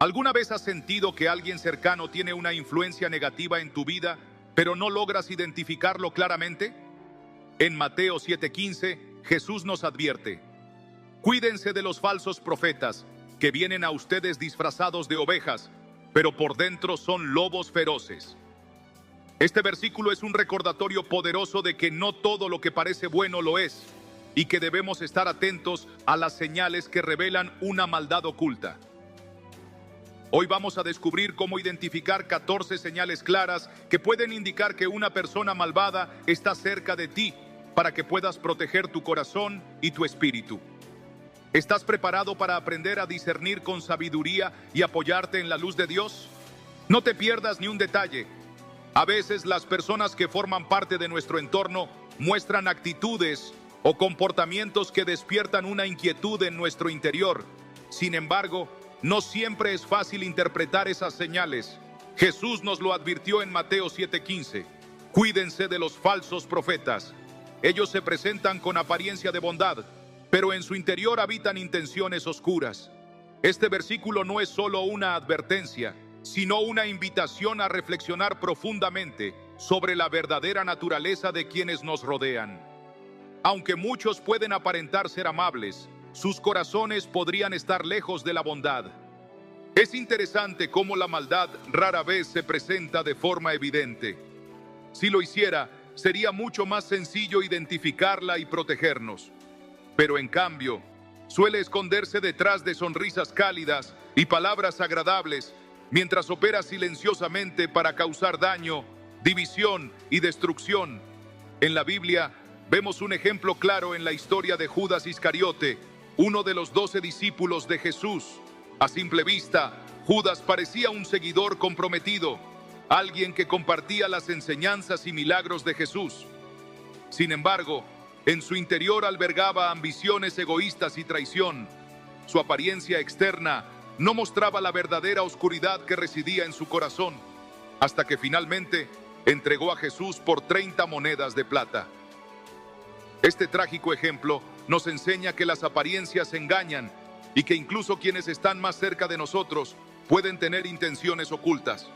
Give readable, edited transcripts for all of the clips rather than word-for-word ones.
¿Alguna vez has sentido que alguien cercano tiene una influencia negativa en tu vida, pero no logras identificarlo claramente? En Mateo 7:15, Jesús nos advierte: cuídense de los falsos profetas, que vienen a ustedes disfrazados de ovejas, pero por dentro son lobos feroces. Este versículo es un recordatorio poderoso de que no todo lo que parece bueno lo es, y que debemos estar atentos a las señales que revelan una maldad oculta. Hoy vamos a descubrir cómo identificar 14 señales claras que pueden indicar que una persona malvada está cerca de ti, para que puedas proteger tu corazón y tu espíritu. ¿Estás preparado para aprender a discernir con sabiduría y apoyarte en la luz de Dios? No te pierdas ni un detalle. A veces las personas que forman parte de nuestro entorno muestran actitudes o comportamientos que despiertan una inquietud en nuestro interior. Sin embargo, no siempre es fácil interpretar esas señales. Jesús nos lo advirtió en Mateo 7:15. Cuídense de los falsos profetas. Ellos se presentan con apariencia de bondad, pero en su interior habitan intenciones oscuras. Este versículo no es solo una advertencia, sino una invitación a reflexionar profundamente sobre la verdadera naturaleza de quienes nos rodean. Aunque muchos pueden aparentar ser amables, sus corazones podrían estar lejos de la bondad. Es interesante cómo la maldad rara vez se presenta de forma evidente. Si lo hiciera, sería mucho más sencillo identificarla y protegernos. Pero en cambio, suele esconderse detrás de sonrisas cálidas y palabras agradables, mientras opera silenciosamente para causar daño, división y destrucción. En la Biblia vemos un ejemplo claro en la historia de Judas Iscariote, uno de los 12 discípulos de Jesús. A simple vista, Judas parecía un seguidor comprometido, alguien que compartía las enseñanzas y milagros de Jesús. Sin embargo, en su interior albergaba ambiciones egoístas y traición. Su apariencia externa no mostraba la verdadera oscuridad que residía en su corazón, hasta que finalmente entregó a Jesús por 30 monedas de plata. Este trágico ejemplo nos enseña que las apariencias engañan y que incluso quienes están más cerca de nosotros pueden tener intenciones ocultas.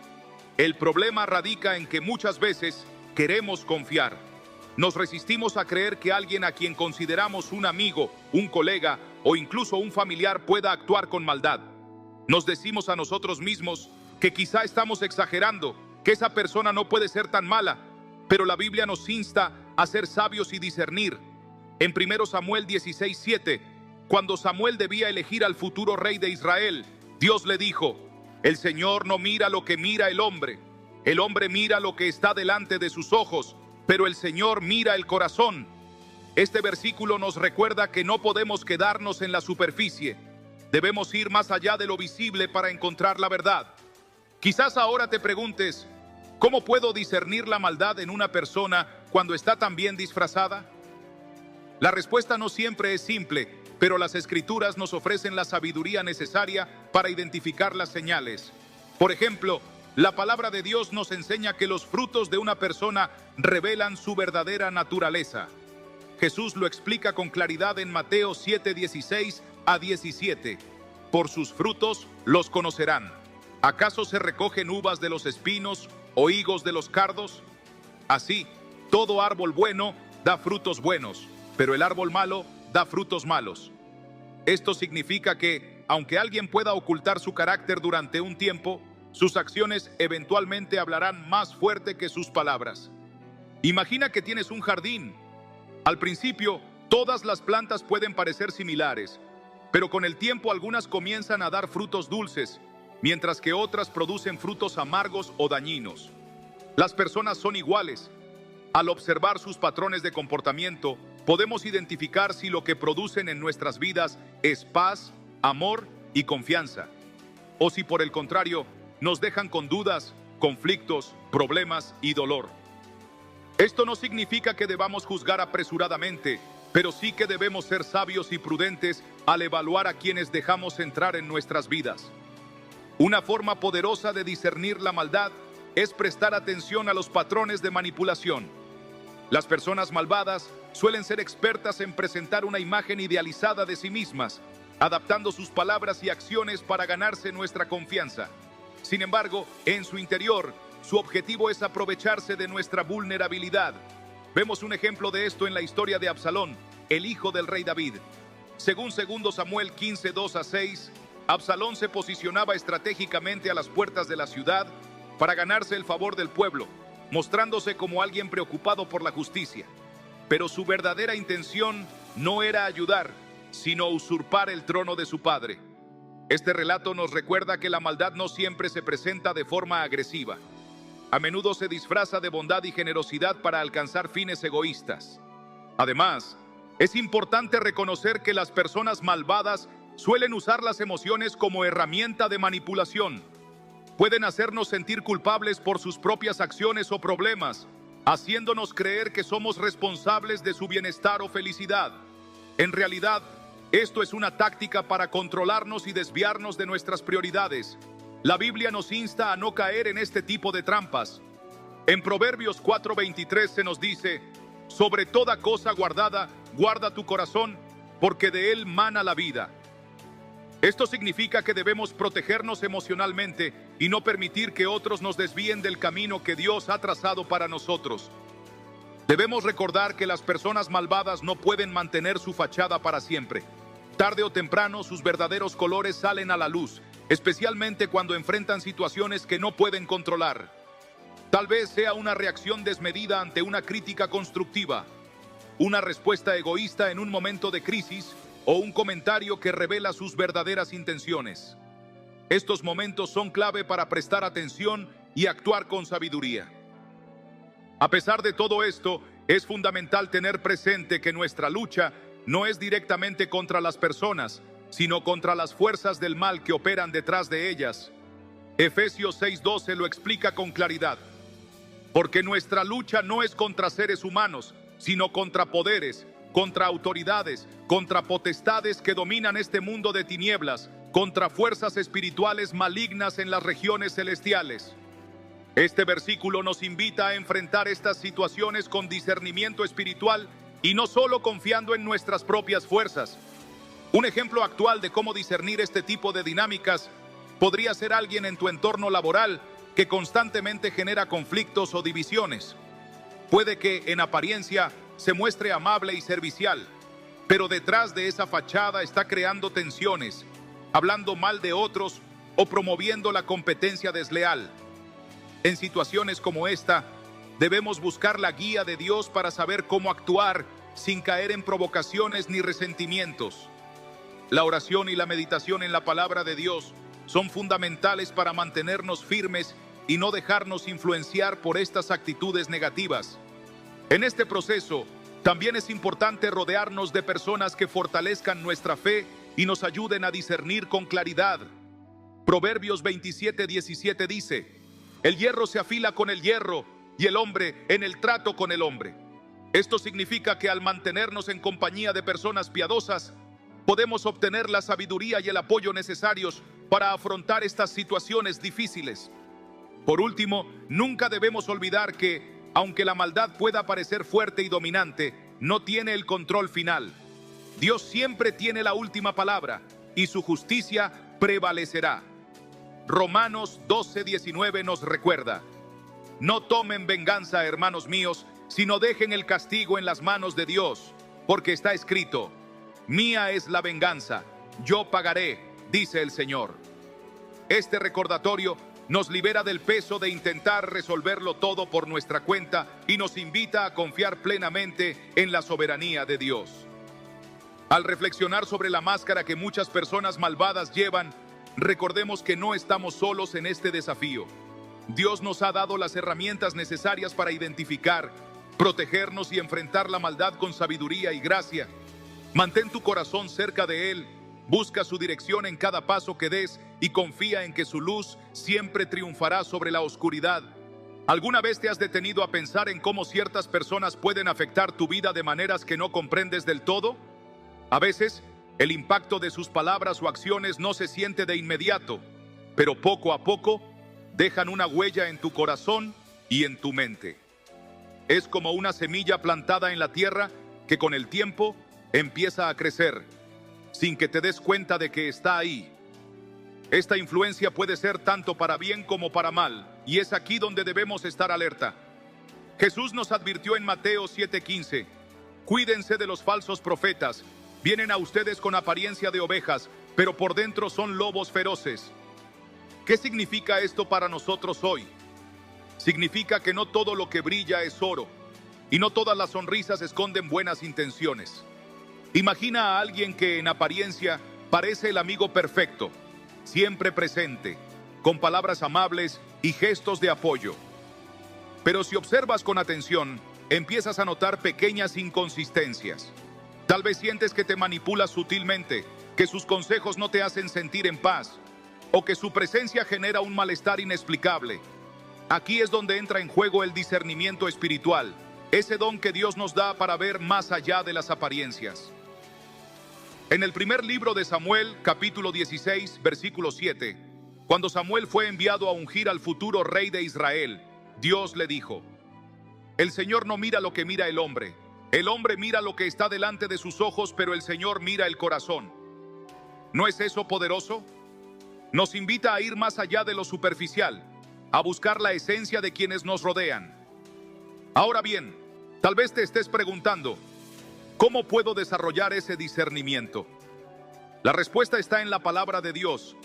El problema radica en que muchas veces queremos confiar. Nos resistimos a creer que alguien a quien consideramos un amigo, un colega o incluso un familiar pueda actuar con maldad. Nos decimos a nosotros mismos que quizá estamos exagerando, que esa persona no puede ser tan mala, pero la Biblia nos insta a ser sabios y discernir. En 1 Samuel 16:7, cuando Samuel debía elegir al futuro rey de Israel, Dios le dijo: el Señor no mira lo que mira el hombre mira lo que está delante de sus ojos, pero el Señor mira el corazón. Este versículo nos recuerda que no podemos quedarnos en la superficie. Debemos ir más allá de lo visible para encontrar la verdad. Quizás ahora te preguntes: ¿cómo puedo discernir la maldad en una persona cuando está tan bien disfrazada? La respuesta no siempre es simple, pero las Escrituras nos ofrecen la sabiduría necesaria para identificar las señales. Por ejemplo, la palabra de Dios nos enseña que los frutos de una persona revelan su verdadera naturaleza. Jesús lo explica con claridad en Mateo 7:16-17. Por sus frutos los conocerán. ¿Acaso se recogen uvas de los espinos o higos de los cardos? Así, todo árbol bueno da frutos buenos, pero el árbol malo da frutos malos. Esto significa que, aunque alguien pueda ocultar su carácter durante un tiempo, sus acciones eventualmente hablarán más fuerte que sus palabras. Imagina que tienes un jardín. Al principio, todas las plantas pueden parecer similares, pero con el tiempo algunas comienzan a dar frutos dulces, mientras que otras producen frutos amargos o dañinos. Las personas son iguales. Al observar sus patrones de comportamiento, podemos identificar si lo que producen en nuestras vidas es paz, amor y confianza, o si por el contrario nos dejan con dudas, conflictos, problemas y dolor. Esto no significa que debamos juzgar apresuradamente, pero sí que debemos ser sabios y prudentes al evaluar a quienes dejamos entrar en nuestras vidas. Una forma poderosa de discernir la maldad es prestar atención a los patrones de manipulación. Las personas malvadas suelen ser expertas en presentar una imagen idealizada de sí mismas, adaptando sus palabras y acciones para ganarse nuestra confianza. Sin embargo, en su interior, su objetivo es aprovecharse de nuestra vulnerabilidad. Vemos un ejemplo de esto en la historia de Absalón, el hijo del rey David. Según 2 Samuel 15, 2-6, Absalón se posicionaba estratégicamente a las puertas de la ciudad para ganarse el favor del pueblo, mostrándose como alguien preocupado por la justicia. Pero su verdadera intención no era ayudar, sino usurpar el trono de su padre. Este relato nos recuerda que la maldad no siempre se presenta de forma agresiva. A menudo se disfraza de bondad y generosidad para alcanzar fines egoístas. Además, es importante reconocer que las personas malvadas suelen usar las emociones como herramienta de manipulación. Pueden hacernos sentir culpables por sus propias acciones o problemas, haciéndonos creer que somos responsables de su bienestar o felicidad. En realidad, esto es una táctica para controlarnos y desviarnos de nuestras prioridades. La Biblia nos insta a no caer en este tipo de trampas. En Proverbios 4:23 se nos dice: sobre toda cosa guardada, guarda tu corazón, porque de él mana la vida. Esto significa que debemos protegernos emocionalmente y no permitir que otros nos desvíen del camino que Dios ha trazado para nosotros. Debemos recordar que las personas malvadas no pueden mantener su fachada para siempre. Tarde o temprano, sus verdaderos colores salen a la luz, especialmente cuando enfrentan situaciones que no pueden controlar. Tal vez sea una reacción desmedida ante una crítica constructiva, una respuesta egoísta en un momento de crisis o un comentario que revela sus verdaderas intenciones. Estos momentos son clave para prestar atención y actuar con sabiduría. A pesar de todo esto, es fundamental tener presente que nuestra lucha no es directamente contra las personas, sino contra las fuerzas del mal que operan detrás de ellas. Efesios 6:12 lo explica con claridad. Porque nuestra lucha no es contra seres humanos, sino contra poderes, contra autoridades, contra potestades que dominan este mundo de tinieblas, contra fuerzas espirituales malignas en las regiones celestiales. Este versículo nos invita a enfrentar estas situaciones con discernimiento espiritual y no solo confiando en nuestras propias fuerzas. Un ejemplo actual de cómo discernir este tipo de dinámicas podría ser alguien en tu entorno laboral que constantemente genera conflictos o divisiones. Puede que en apariencia se muestre amable y servicial, pero detrás de esa fachada está creando tensiones, hablando mal de otros o promoviendo la competencia desleal. En situaciones como esta, debemos buscar la guía de Dios para saber cómo actuar sin caer en provocaciones ni resentimientos. La oración y la meditación en la palabra de Dios son fundamentales para mantenernos firmes y no dejarnos influenciar por estas actitudes negativas. En este proceso, también es importante rodearnos de personas que fortalezcan nuestra fe y nos ayuden a discernir con claridad. Proverbios 27:17 dice: el hierro se afila con el hierro y el hombre en el trato con el hombre. Esto significa que al mantenernos en compañía de personas piadosas, podemos obtener la sabiduría y el apoyo necesarios para afrontar estas situaciones difíciles. Por último, nunca debemos olvidar que, aunque la maldad pueda parecer fuerte y dominante, no tiene el control final. Dios siempre tiene la última palabra y su justicia prevalecerá. Romanos 12:19 nos recuerda: no tomen venganza, hermanos míos, sino dejen el castigo en las manos de Dios, porque está escrito: mía es la venganza, yo pagaré, dice el Señor. Este recordatorio nos libera del peso de intentar resolverlo todo por nuestra cuenta y nos invita a confiar plenamente en la soberanía de Dios. Al reflexionar sobre la máscara que muchas personas malvadas llevan, recordemos que no estamos solos en este desafío. Dios nos ha dado las herramientas necesarias para identificar, protegernos y enfrentar la maldad con sabiduría y gracia. Mantén tu corazón cerca de Él, busca su dirección en cada paso que des y confía en que su luz siempre triunfará sobre la oscuridad. ¿Alguna vez te has detenido a pensar en cómo ciertas personas pueden afectar tu vida de maneras que no comprendes del todo? A veces, el impacto de sus palabras o acciones no se siente de inmediato, pero poco a poco dejan una huella en tu corazón y en tu mente. Es como una semilla plantada en la tierra que con el tiempo empieza a crecer. sin que te des cuenta de que está ahí. Esta influencia puede ser tanto para bien como para mal, y es aquí donde debemos estar alerta. Jesús nos advirtió en Mateo 7:15, cuídense de los falsos profetas, vienen a ustedes con apariencia de ovejas, pero por dentro son lobos feroces. ¿Qué significa esto para nosotros hoy? Significa que no todo lo que brilla es oro, y no todas las sonrisas esconden buenas intenciones. Imagina a alguien que en apariencia parece el amigo perfecto, siempre presente, con palabras amables y gestos de apoyo. Pero si observas con atención, empiezas a notar pequeñas inconsistencias. Tal vez sientes que te manipula sutilmente, que sus consejos no te hacen sentir en paz, o que su presencia genera un malestar inexplicable. Aquí es donde entra en juego el discernimiento espiritual, ese don que Dios nos da para ver más allá de las apariencias. En el primer libro de Samuel, capítulo 16, versículo 7, cuando Samuel fue enviado a ungir al futuro rey de Israel, Dios le dijo: el Señor no mira lo que mira el hombre mira lo que está delante de sus ojos, pero el Señor mira el corazón. ¿No es eso poderoso? Nos invita a ir más allá de lo superficial, a buscar la esencia de quienes nos rodean. Ahora bien, tal vez te estés preguntando, ¿cómo puedo desarrollar ese discernimiento? La respuesta está en la palabra de Dios.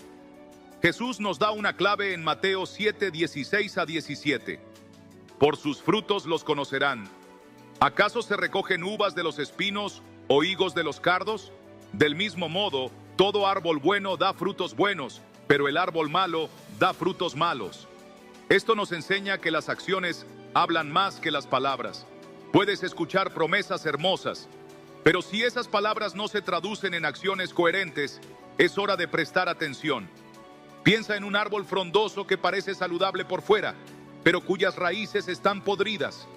Jesús nos da una clave en Mateo 7, 16 a 17. Por sus frutos los conocerán. ¿Acaso se recogen uvas de los espinos o higos de los cardos? Del mismo modo, todo árbol bueno da frutos buenos, pero el árbol malo da frutos malos. Esto nos enseña que las acciones hablan más que las palabras. Puedes escuchar promesas hermosas, pero si esas palabras no se traducen en acciones coherentes, es hora de prestar atención. Piensa en un árbol frondoso que parece saludable por fuera, pero cuyas raíces están podridas.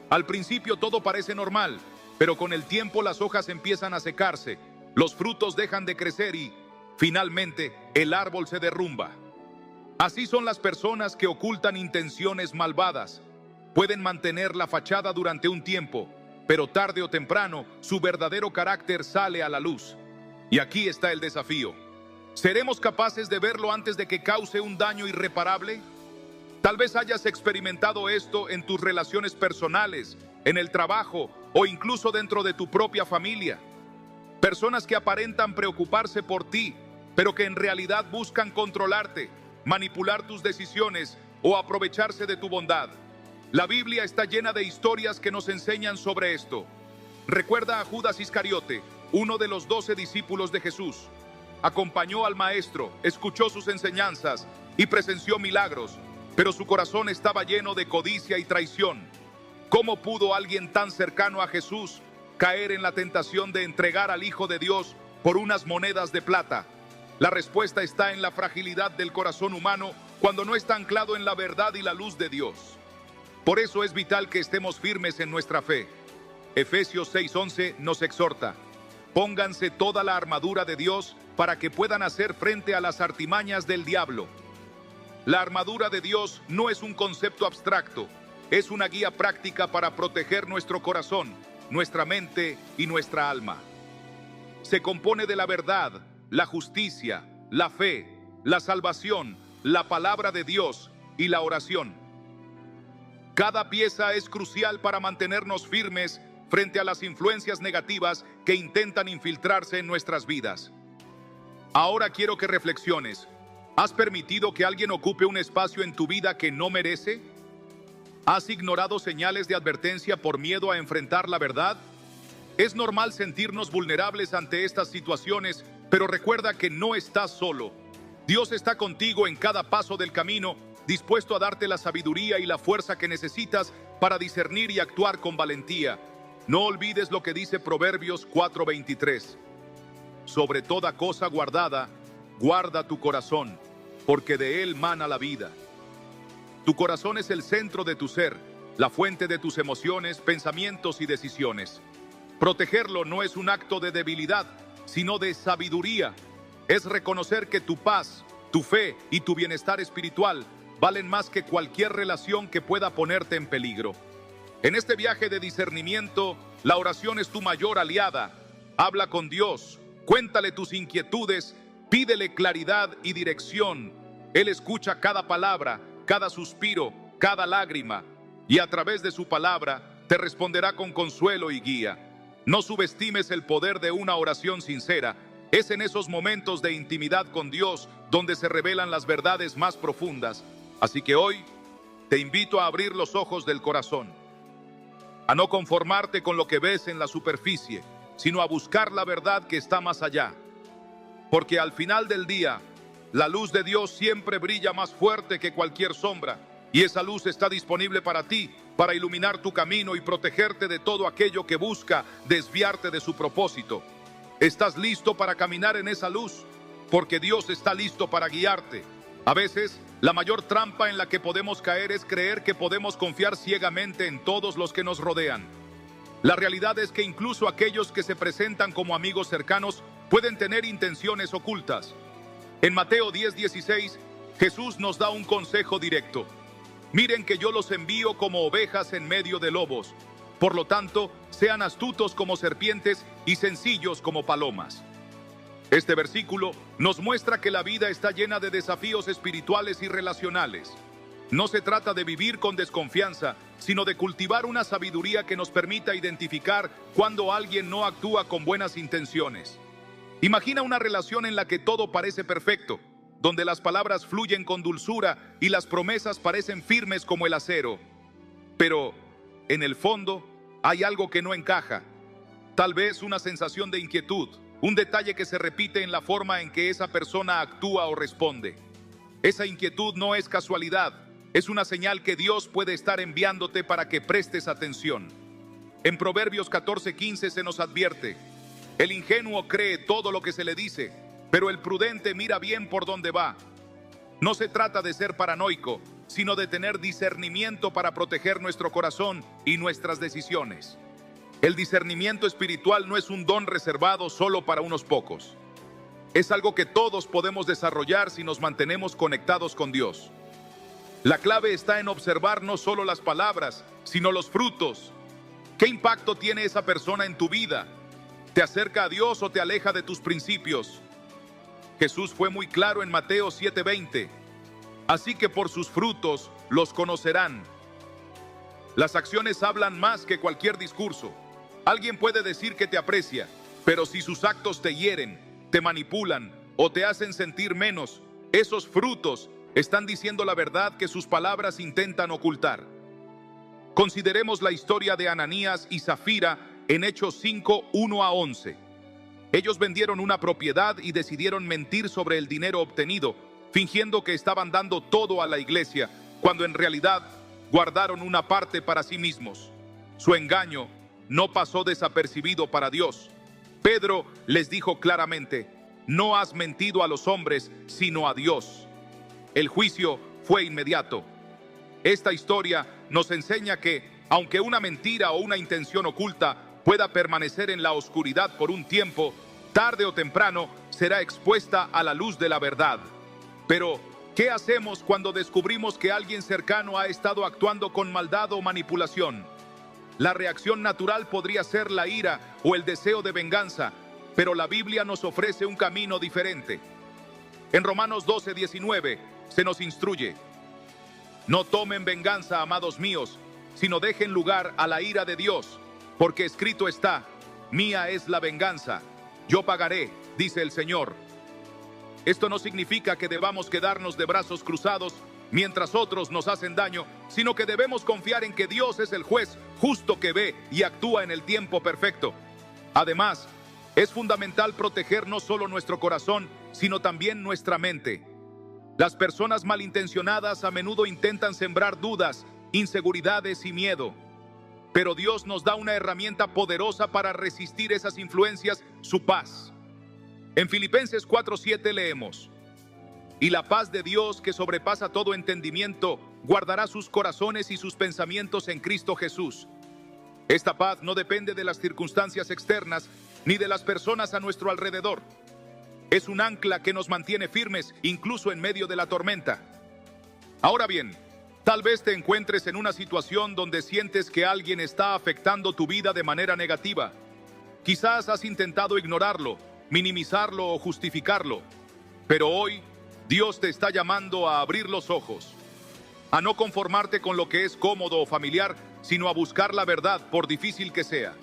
Al principio todo parece normal, pero con el tiempo las hojas empiezan a secarse, los frutos dejan de crecer y, finalmente, el árbol se derrumba. Así son las personas que ocultan intenciones malvadas. Pueden mantener la fachada durante un tiempo, pero tarde o temprano su verdadero carácter sale a la luz. Y aquí está el desafío. ¿Seremos capaces de verlo antes de que cause un daño irreparable? Tal vez hayas experimentado esto en tus relaciones personales, en el trabajo o incluso dentro de tu propia familia. Personas que aparentan preocuparse por ti, pero que en realidad buscan controlarte, manipular tus decisiones o aprovecharse de tu bondad. La Biblia está llena de historias que nos enseñan sobre esto. Recuerda a Judas Iscariote, uno de los 12 discípulos de Jesús. Acompañó al Maestro, escuchó sus enseñanzas y presenció milagros, pero su corazón estaba lleno de codicia y traición. ¿Cómo pudo alguien tan cercano a Jesús caer en la tentación de entregar al Hijo de Dios por unas monedas de plata? La respuesta está en la fragilidad del corazón humano cuando no está anclado en la verdad y la luz de Dios. Por eso es vital que estemos firmes en nuestra fe. Efesios 6:11 nos exhorta: pónganse toda la armadura de Dios para que puedan hacer frente a las artimañas del diablo. La armadura de Dios no es un concepto abstracto, es una guía práctica para proteger nuestro corazón, nuestra mente y nuestra alma. Se compone de la verdad, la justicia, la fe, la salvación, la palabra de Dios y la oración. Cada pieza es crucial para mantenernos firmes frente a las influencias negativas que intentan infiltrarse en nuestras vidas. Ahora quiero que reflexiones. ¿Has permitido que alguien ocupe un espacio en tu vida que no merece? ¿Has ignorado señales de advertencia por miedo a enfrentar la verdad? Es normal sentirnos vulnerables ante estas situaciones, pero recuerda que no estás solo. Dios está contigo en cada paso del camino, dispuesto a darte la sabiduría y la fuerza que necesitas para discernir y actuar con valentía. No olvides lo que dice Proverbios 4:23. Sobre toda cosa guardada, guarda tu corazón, porque de él mana la vida. Tu corazón es el centro de tu ser, la fuente de tus emociones, pensamientos y decisiones. Protegerlo no es un acto de debilidad, sino de sabiduría. Es reconocer que tu paz, tu fe y tu bienestar espiritual valen más que cualquier relación que pueda ponerte en peligro. En este viaje de discernimiento, la oración es tu mayor aliada. Habla con Dios, Cuéntale tus inquietudes, pídele claridad y dirección. Él escucha cada palabra, cada suspiro, cada lágrima, y a través de su palabra te responderá con consuelo y guía. No subestimes el poder de una oración sincera. Es en esos momentos de intimidad con Dios donde se revelan las verdades más profundas. Así que hoy te invito a abrir los ojos del corazón, a no conformarte con lo que ves en la superficie, sino a buscar la verdad que está más allá. Porque al final del día, la luz de Dios siempre brilla más fuerte que cualquier sombra, y esa luz está disponible para ti, para iluminar tu camino y protegerte de todo aquello que busca desviarte de su propósito. ¿Estás listo para caminar en esa luz? Porque Dios está listo para guiarte. A veces, la mayor trampa en la que podemos caer es creer que podemos confiar ciegamente en todos los que nos rodean. La realidad es que incluso aquellos que se presentan como amigos cercanos pueden tener intenciones ocultas. En Mateo 10:16, Jesús nos da un consejo directo. Miren que yo los envío como ovejas en medio de lobos. Por lo tanto, sean astutos como serpientes y sencillos como palomas. Este versículo nos muestra que la vida está llena de desafíos espirituales y relacionales. No se trata de vivir con desconfianza, sino de cultivar una sabiduría que nos permita identificar cuando alguien no actúa con buenas intenciones. Imagina una relación en la que todo parece perfecto, donde las palabras fluyen con dulzura y las promesas parecen firmes como el acero. Pero, en el fondo, hay algo que no encaja. Tal vez una sensación de inquietud, un detalle que se repite en la forma en que esa persona actúa o responde. Esa inquietud no es casualidad, es una señal que Dios puede estar enviándote para que prestes atención. En Proverbios 14:15 se nos advierte: el ingenuo cree todo lo que se le dice, pero el prudente mira bien por dónde va. No se trata de ser paranoico, sino de tener discernimiento para proteger nuestro corazón y nuestras decisiones. El discernimiento espiritual no es un don reservado solo para unos pocos. Es algo que todos podemos desarrollar si nos mantenemos conectados con Dios. La clave está en observar no solo las palabras, sino los frutos. ¿Qué impacto tiene esa persona en tu vida? ¿Te acerca a Dios o te aleja de tus principios? Jesús fue muy claro en Mateo 7:20. Así que por sus frutos los conocerán. Las acciones hablan más que cualquier discurso. Alguien puede decir que te aprecia, pero si sus actos te hieren, te manipulan o te hacen sentir menos, esos frutos están diciendo la verdad que sus palabras intentan ocultar. Consideremos la historia de Ananías y Zafira en Hechos 5:1-11. Ellos vendieron una propiedad y decidieron mentir sobre el dinero obtenido, fingiendo que estaban dando todo a la iglesia, cuando en realidad guardaron una parte para sí mismos. Su engaño no pasó desapercibido para Dios. Pedro les dijo claramente: no has mentido a los hombres, sino a Dios. El juicio fue inmediato. Esta historia nos enseña que, aunque una mentira o una intención oculta pueda permanecer en la oscuridad por un tiempo, tarde o temprano será expuesta a la luz de la verdad. Pero, ¿qué hacemos cuando descubrimos que alguien cercano ha estado actuando con maldad o manipulación? La reacción natural podría ser la ira o el deseo de venganza, pero la Biblia nos ofrece un camino diferente. En Romanos 12:19 se nos instruye: no tomen venganza, amados míos, sino dejen lugar a la ira de Dios, porque escrito está: mía es la venganza, yo pagaré, dice el Señor. Esto no significa que debamos quedarnos de brazos cruzados mientras otros nos hacen daño, sino que debemos confiar en que Dios es el juez justo que ve y actúa en el tiempo perfecto. Además, es fundamental proteger no solo nuestro corazón, sino también nuestra mente. Las personas malintencionadas a menudo intentan sembrar dudas, inseguridades y miedo. Pero Dios nos da una herramienta poderosa para resistir esas influencias: su paz. En Filipenses 4:7 leemos: y la paz de Dios, que sobrepasa todo entendimiento, guardará sus corazones y sus pensamientos en Cristo Jesús. Esta paz no depende de las circunstancias externas ni de las personas a nuestro alrededor. Es un ancla que nos mantiene firmes incluso en medio de la tormenta. Ahora bien, tal vez te encuentres en una situación donde sientes que alguien está afectando tu vida de manera negativa. Quizás has intentado ignorarlo, minimizarlo o justificarlo. Pero hoy, Dios te está llamando a abrir los ojos, a no conformarte con lo que es cómodo o familiar, sino a buscar la verdad, por difícil que sea.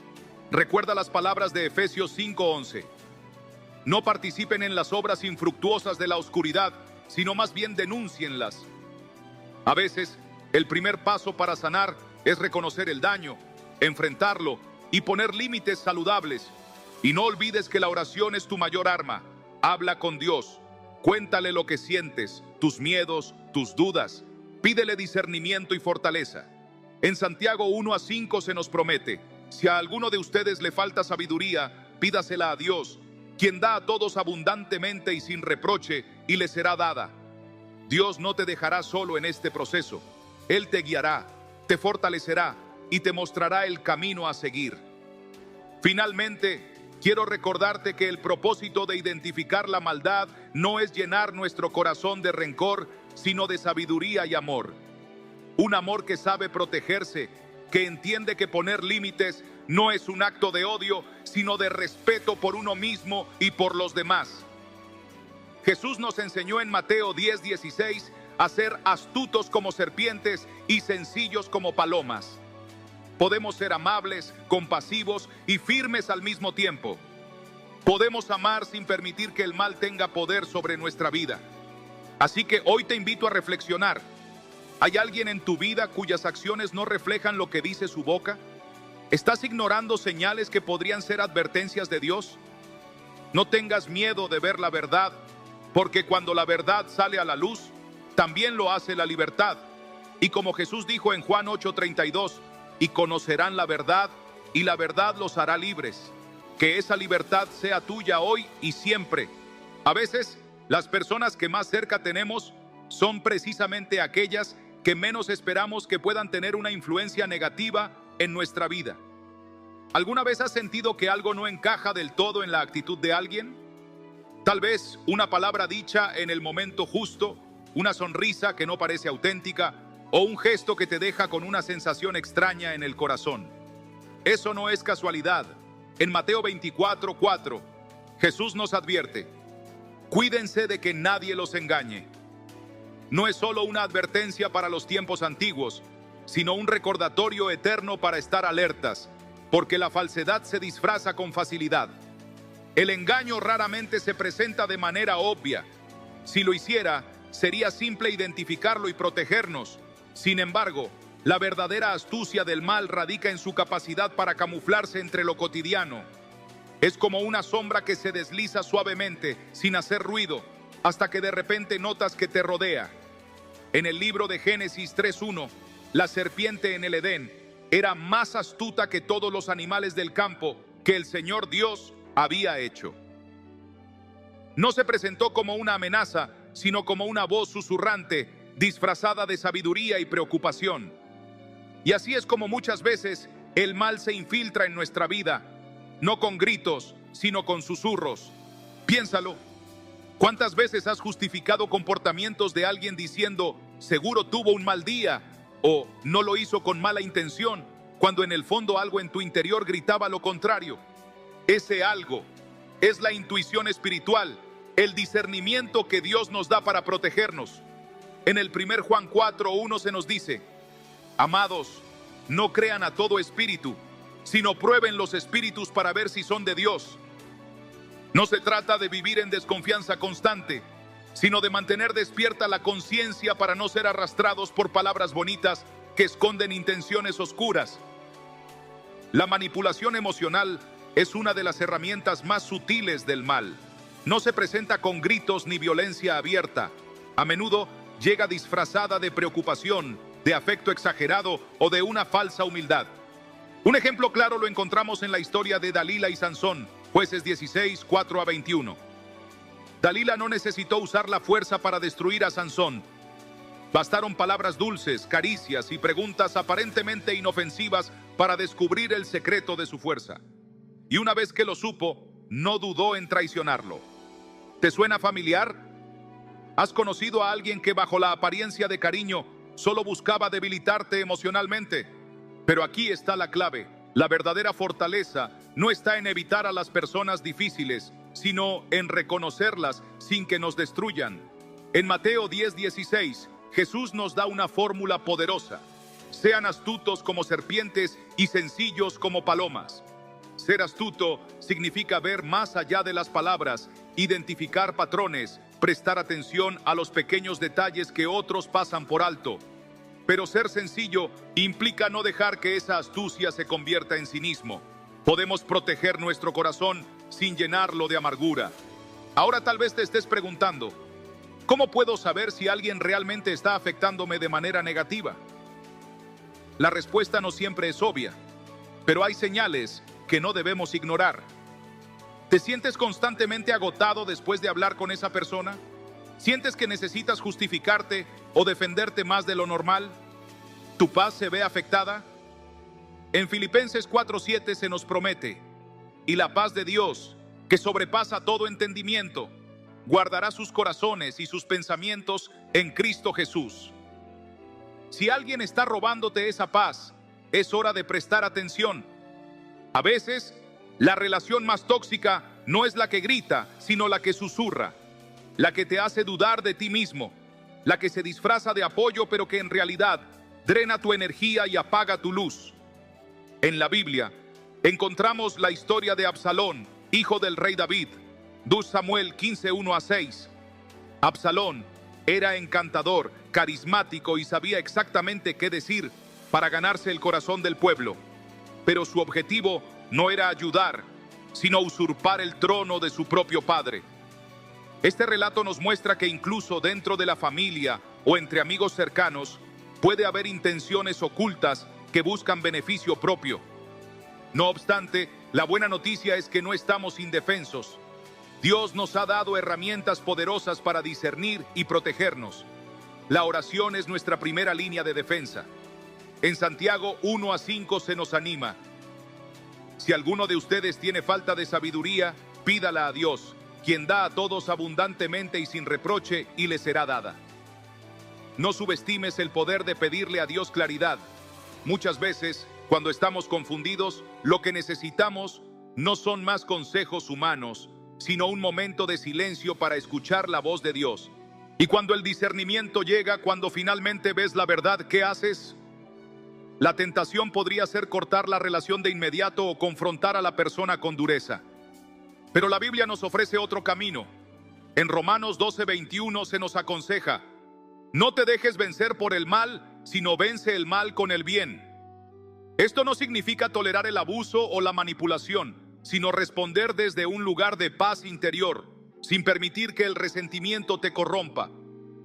Recuerda las palabras de Efesios 5:11. No participen en las obras infructuosas de la oscuridad, sino más bien denúncienlas. A veces, el primer paso para sanar es reconocer el daño, enfrentarlo y poner límites saludables. Y no olvides que la oración es tu mayor arma. Habla con Dios, cuéntale lo que sientes, tus miedos, tus dudas. Pídele discernimiento y fortaleza. En Santiago 1:5 se nos promete: si a alguno de ustedes le falta sabiduría, pídasela a Dios, quien da a todos abundantemente y sin reproche, y le será dada. Dios no te dejará solo en este proceso. Él te guiará, te fortalecerá y te mostrará el camino a seguir. Finalmente, quiero recordarte que el propósito de identificar la maldad no es llenar nuestro corazón de rencor, sino de sabiduría y amor. Un amor que sabe protegerse, que entiende que poner límites no es un acto de odio, sino de respeto por uno mismo y por los demás. Jesús nos enseñó en Mateo 10:16 a ser astutos como serpientes y sencillos como palomas. Podemos ser amables, compasivos y firmes al mismo tiempo. Podemos amar sin permitir que el mal tenga poder sobre nuestra vida. Así que hoy te invito a reflexionar. ¿Hay alguien en tu vida cuyas acciones no reflejan lo que dice su boca? ¿Estás ignorando señales que podrían ser advertencias de Dios? No tengas miedo de ver la verdad, porque cuando la verdad sale a la luz, también lo hace la libertad. Y como Jesús dijo en Juan 8:32, y conocerán la verdad, y la verdad los hará libres. Que esa libertad sea tuya hoy y siempre. A veces, las personas que más cerca tenemos son precisamente aquellas que menos esperamos que puedan tener una influencia negativa en nuestra vida. ¿Alguna vez has sentido que algo no encaja del todo en la actitud de alguien? Tal vez una palabra dicha en el momento justo, una sonrisa que no parece auténtica o un gesto que te deja con una sensación extraña en el corazón. Eso no es casualidad. En Mateo 24:4, Jesús nos advierte: cuídense de que nadie los engañe. No es solo una advertencia para los tiempos antiguos, sino un recordatorio eterno para estar alertas, porque la falsedad se disfraza con facilidad. El engaño raramente se presenta de manera obvia. Si lo hiciera, sería simple identificarlo y protegernos. Sin embargo, la verdadera astucia del mal radica en su capacidad para camuflarse entre lo cotidiano. Es como una sombra que se desliza suavemente, sin hacer ruido, hasta que de repente notas que te rodea. En el libro de Génesis 3:1, la serpiente en el Edén era más astuta que todos los animales del campo que el Señor Dios había hecho. No se presentó como una amenaza, sino como una voz susurrante, disfrazada de sabiduría y preocupación. Y así es como muchas veces el mal se infiltra en nuestra vida, no con gritos, sino con susurros. Piénsalo. ¿Cuántas veces has justificado comportamientos de alguien diciendo, seguro tuvo un mal día, o no lo hizo con mala intención, cuando en el fondo algo en tu interior gritaba lo contrario? Ese algo es la intuición espiritual, el discernimiento que Dios nos da para protegernos. En el 1 Juan 4:1 se nos dice: amados, no crean a todo espíritu, sino prueben los espíritus para ver si son de Dios. No se trata de vivir en desconfianza constante, sino de mantener despierta la conciencia para no ser arrastrados por palabras bonitas que esconden intenciones oscuras. La manipulación emocional es una de las herramientas más sutiles del mal. No se presenta con gritos ni violencia abierta. A menudo llega disfrazada de preocupación, de afecto exagerado o de una falsa humildad. Un ejemplo claro lo encontramos en la historia de Dalila y Sansón, Jueces 16:4-21. Dalila no necesitó usar la fuerza para destruir a Sansón. Bastaron palabras dulces, caricias y preguntas aparentemente inofensivas para descubrir el secreto de su fuerza. Y una vez que lo supo, no dudó en traicionarlo. ¿Te suena familiar? ¿Has conocido a alguien que bajo la apariencia de cariño solo buscaba debilitarte emocionalmente? Pero aquí está la clave. La verdadera fortaleza no está en evitar a las personas difíciles, sino en reconocerlas sin que nos destruyan. En Mateo 10:16, Jesús nos da una fórmula poderosa. Sean astutos como serpientes y sencillos como palomas. Ser astuto significa ver más allá de las palabras, identificar patrones, prestar atención a los pequeños detalles que otros pasan por alto. Pero ser sencillo implica no dejar que esa astucia se convierta en cinismo. Podemos proteger nuestro corazón sin llenarlo de amargura. Ahora tal vez te estés preguntando, ¿cómo puedo saber si alguien realmente está afectándome de manera negativa? La respuesta no siempre es obvia, pero hay señales que no debemos ignorar. ¿Te sientes constantemente agotado después de hablar con esa persona? ¿Sientes que necesitas justificarte o defenderte más de lo normal? ¿Tu paz se ve afectada? En Filipenses 4:7 se nos promete: y la paz de Dios, que sobrepasa todo entendimiento, guardará sus corazones y sus pensamientos en Cristo Jesús. Si alguien está robándote esa paz, es hora de prestar atención. A veces, la relación más tóxica no es la que grita, sino la que susurra, la que te hace dudar de ti mismo, la que se disfraza de apoyo pero que en realidad drena tu energía y apaga tu luz. En la Biblia encontramos la historia de Absalón, hijo del rey David, 2 Samuel 15:1-6. Absalón era encantador, carismático y sabía exactamente qué decir para ganarse el corazón del pueblo. Pero su objetivo no era ayudar, sino usurpar el trono de su propio padre. Este relato nos muestra que incluso dentro de la familia o entre amigos cercanos puede haber intenciones ocultas que buscan beneficio propio. No obstante, la buena noticia es que no estamos indefensos. Dios nos ha dado herramientas poderosas para discernir y protegernos. La oración es nuestra primera línea de defensa. En Santiago 1-5 se nos anima: si alguno de ustedes tiene falta de sabiduría, pídala a Dios, quien da a todos abundantemente y sin reproche, y le será dada. No subestimes el poder de pedirle a Dios claridad. Muchas veces, cuando estamos confundidos, lo que necesitamos no son más consejos humanos, sino un momento de silencio para escuchar la voz de Dios. Y cuando el discernimiento llega, cuando finalmente ves la verdad, ¿qué haces? La tentación podría ser cortar la relación de inmediato o confrontar a la persona con dureza. Pero la Biblia nos ofrece otro camino. En Romanos 12:21 se nos aconseja: no te dejes vencer por el mal, sino vence el mal con el bien. Esto no significa tolerar el abuso o la manipulación, sino responder desde un lugar de paz interior, sin permitir que el resentimiento te corrompa.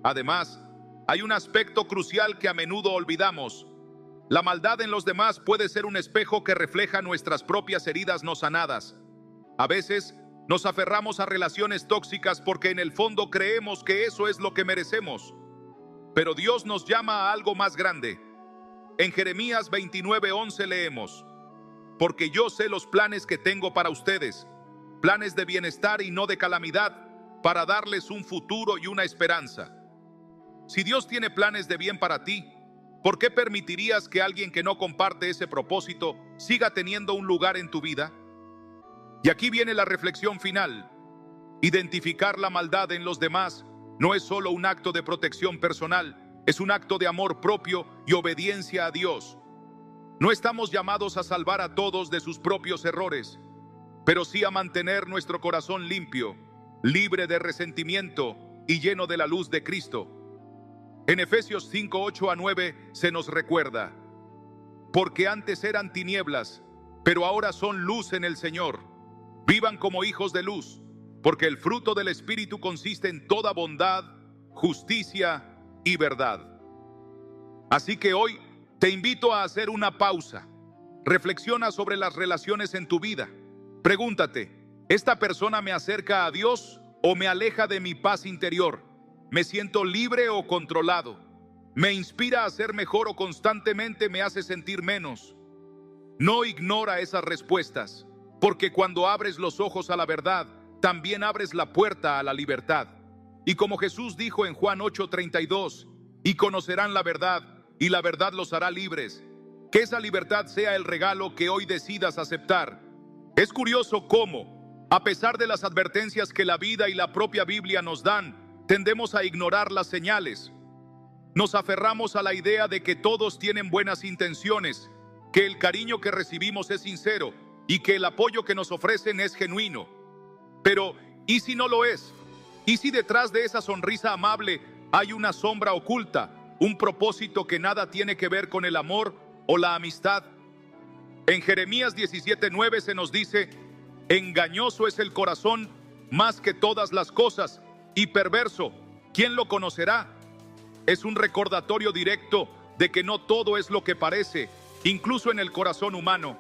Además, hay un aspecto crucial que a menudo olvidamos. La maldad en los demás puede ser un espejo que refleja nuestras propias heridas no sanadas. A veces, nos aferramos a relaciones tóxicas porque en el fondo creemos que eso es lo que merecemos. Pero Dios nos llama a algo más grande. En Jeremías 29:11 leemos: porque yo sé los planes que tengo para ustedes, planes de bienestar y no de calamidad, para darles un futuro y una esperanza. Si Dios tiene planes de bien para ti, ¿por qué permitirías que alguien que no comparte ese propósito siga teniendo un lugar en tu vida? Y aquí viene la reflexión final. Identificar la maldad en los demás no es solo un acto de protección personal, es un acto de amor propio y obediencia a Dios. No estamos llamados a salvar a todos de sus propios errores, pero sí a mantener nuestro corazón limpio, libre de resentimiento y lleno de la luz de Cristo. En Efesios 5:8-9 se nos recuerda: porque antes eran tinieblas, pero ahora son luz en el Señor. Vivan como hijos de luz, porque el fruto del Espíritu consiste en toda bondad, justicia y verdad. Así que hoy te invito a hacer una pausa. Reflexiona sobre las relaciones en tu vida. Pregúntate: ¿esta persona me acerca a Dios o me aleja de mi paz interior? ¿Me siento libre o controlado? ¿Me inspira a ser mejor o constantemente me hace sentir menos? No ignora esas respuestas, porque cuando abres los ojos a la verdad, también abres la puerta a la libertad. Y como Jesús dijo en Juan 8:32, y conocerán la verdad, y la verdad los hará libres. Que esa libertad sea el regalo que hoy decidas aceptar. Es curioso cómo, A pesar de las advertencias que la vida y la propia Biblia nos dan, tendemos a ignorar las señales. Nos aferramos a la idea de que todos tienen buenas intenciones, que el cariño que recibimos es sincero y que el apoyo que nos ofrecen es genuino. Pero, ¿y si no lo es? ¿Y si detrás de esa sonrisa amable hay una sombra oculta, un propósito que nada tiene que ver con el amor o la amistad? En Jeremías 17:9 se nos dice: engañoso es el corazón más que todas las cosas, y perverso, ¿quién lo conocerá? Es un recordatorio directo de que no todo es lo que parece, incluso en el corazón humano.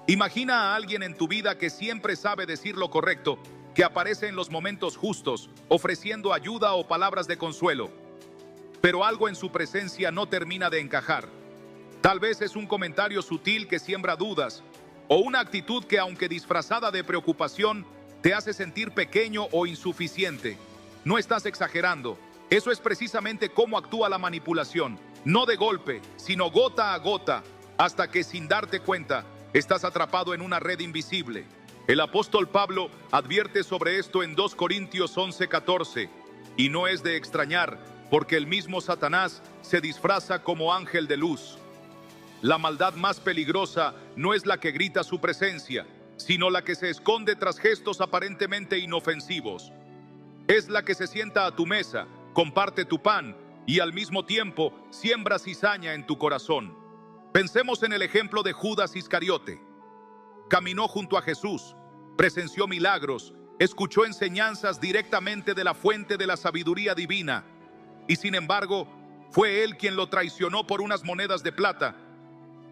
Imagina a alguien en tu vida que siempre sabe decir lo correcto, que aparece en los momentos justos, ofreciendo ayuda o palabras de consuelo. Pero algo en su presencia no termina de encajar. Tal vez es un comentario sutil que siembra dudas, o una actitud que, aunque disfrazada de preocupación, te hace sentir pequeño o insuficiente. No estás exagerando. Eso es precisamente cómo actúa la manipulación. No de golpe, sino gota a gota, hasta que sin darte cuenta, estás atrapado en una red invisible. El apóstol Pablo advierte sobre esto en 2 Corintios 11:14. Y no es de extrañar, porque el mismo Satanás se disfraza como ángel de luz. La maldad más peligrosa no es la que grita su presencia, sino la que se esconde tras gestos aparentemente inofensivos. Es la que se sienta a tu mesa, comparte tu pan y al mismo tiempo siembra cizaña en tu corazón. Pensemos en el ejemplo de Judas Iscariote. Caminó junto a Jesús, presenció milagros, escuchó enseñanzas directamente de la fuente de la sabiduría divina, y sin embargo, fue él quien lo traicionó por unas monedas de plata.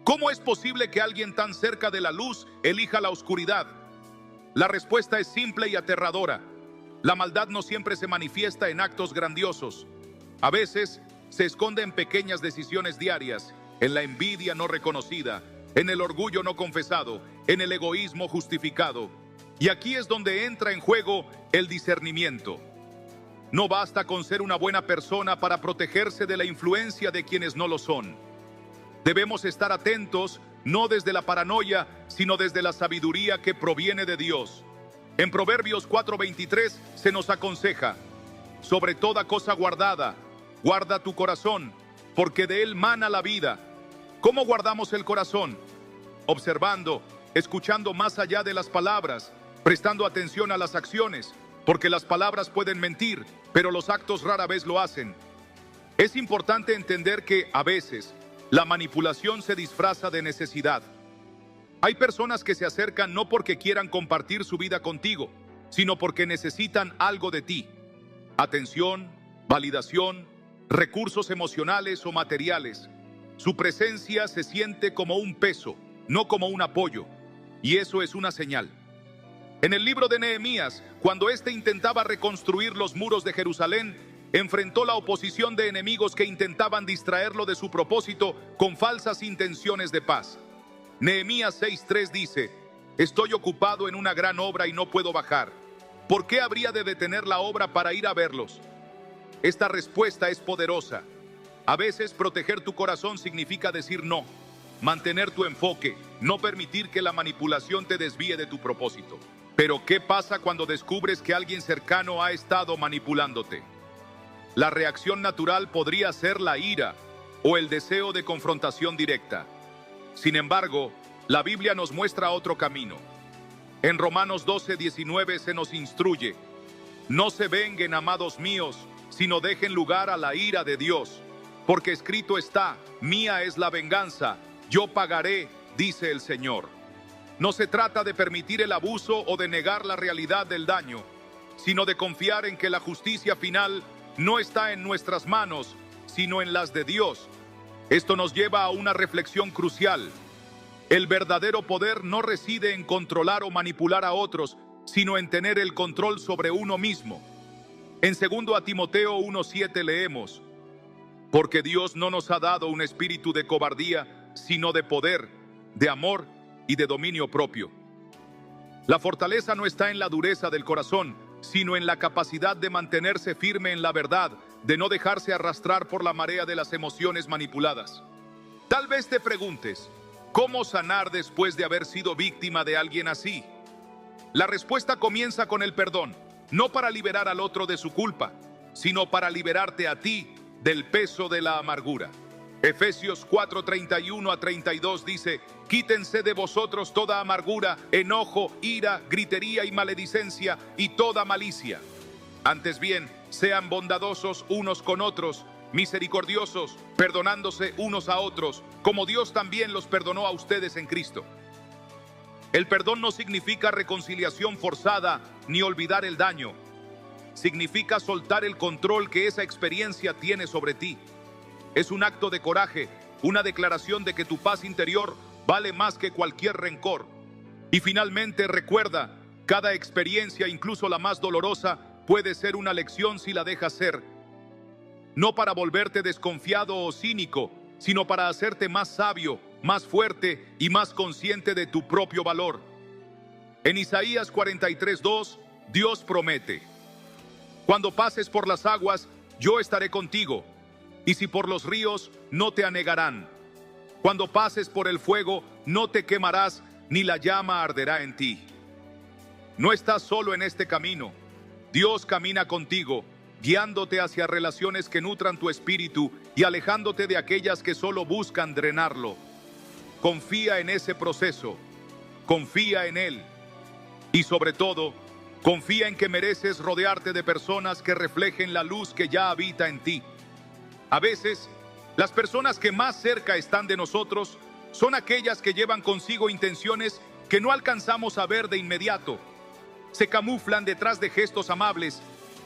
¿Cómo es posible que alguien tan cerca de la luz elija la oscuridad? La respuesta es simple y aterradora. La maldad no siempre se manifiesta en actos grandiosos. A veces se esconde en pequeñas decisiones diarias, en la envidia no reconocida, en el orgullo no confesado, en el egoísmo justificado. Y aquí es donde entra en juego el discernimiento. No basta con ser una buena persona para protegerse de la influencia de quienes no lo son. Debemos estar atentos, no desde la paranoia, sino desde la sabiduría que proviene de Dios. En Proverbios 4:23 se nos aconseja: sobre toda cosa guardada, guarda tu corazón, porque de él mana la vida. ¿Cómo guardamos el corazón? Observando, escuchando más allá de las palabras, prestando atención a las acciones, porque las palabras pueden mentir, pero los actos rara vez lo hacen. Es importante entender que, a veces, la manipulación se disfraza de necesidad. Hay personas que se acercan no porque quieran compartir su vida contigo, sino porque necesitan algo de ti. Atención, validación, recursos emocionales o materiales. Su presencia se siente como un peso, no como un apoyo, y eso es una señal. En el libro de Nehemías, cuando éste intentaba reconstruir los muros de Jerusalén, enfrentó la oposición de enemigos que intentaban distraerlo de su propósito con falsas intenciones de paz. Nehemías 6:3 dice: estoy ocupado en una gran obra y no puedo bajar. ¿Por qué habría de detener la obra para ir a verlos? Esta respuesta es poderosa. A veces proteger tu corazón significa decir no, mantener tu enfoque, no permitir que la manipulación te desvíe de tu propósito. Pero ¿qué pasa cuando descubres que alguien cercano ha estado manipulándote? La reacción natural podría ser la ira o el deseo de confrontación directa. Sin embargo, la Biblia nos muestra otro camino. En Romanos 12:19 se nos instruye: no se venguen, amados míos, sino dejen lugar a la ira de Dios, porque escrito está: mía es la venganza, yo pagaré, dice el Señor. No se trata de permitir el abuso o de negar la realidad del daño, sino de confiar en que la justicia final no está en nuestras manos, sino en las de Dios. Esto nos lleva a una reflexión crucial. El verdadero poder no reside en controlar o manipular a otros, sino en tener el control sobre uno mismo. En 2 Timoteo 1:7 leemos: porque Dios no nos ha dado un espíritu de cobardía, sino de poder, de amor y de dominio propio. La fortaleza no está en la dureza del corazón, sino en la capacidad de mantenerse firme en la verdad, de no dejarse arrastrar por la marea de las emociones manipuladas. Tal vez te preguntes: ¿cómo sanar después de haber sido víctima de alguien así? La respuesta comienza con el perdón, no para liberar al otro de su culpa, sino para liberarte a ti del peso de la amargura. Efesios 4:31-32 dice: quítense de vosotros toda amargura, enojo, ira, gritería y maledicencia y toda malicia. Antes bien, sean bondadosos unos con otros, misericordiosos, perdonándose unos a otros, como Dios también los perdonó a ustedes en Cristo. El perdón no significa reconciliación forzada ni olvidar el daño. Significa soltar el control que esa experiencia tiene sobre ti. Es un acto de coraje, una declaración de que tu paz interior vale más que cualquier rencor. Y finalmente recuerda, cada experiencia, incluso la más dolorosa, puede ser una lección si la dejas ser. No para volverte desconfiado o cínico, sino para hacerte más sabio, más fuerte y más consciente de tu propio valor. En Isaías 43:2, Dios promete: cuando pases por las aguas, yo estaré contigo, y si por los ríos, no te anegarán. Cuando pases por el fuego, no te quemarás, ni la llama arderá en ti. No estás solo en este camino. Dios camina contigo, guiándote hacia relaciones que nutran tu espíritu y alejándote de aquellas que solo buscan drenarlo. Confía en ese proceso, confía en Él y sobre todo, confía en que mereces rodearte de personas que reflejen la luz que ya habita en ti. A veces, las personas que más cerca están de nosotros son aquellas que llevan consigo intenciones que no alcanzamos a ver de inmediato. Se camuflan detrás de gestos amables,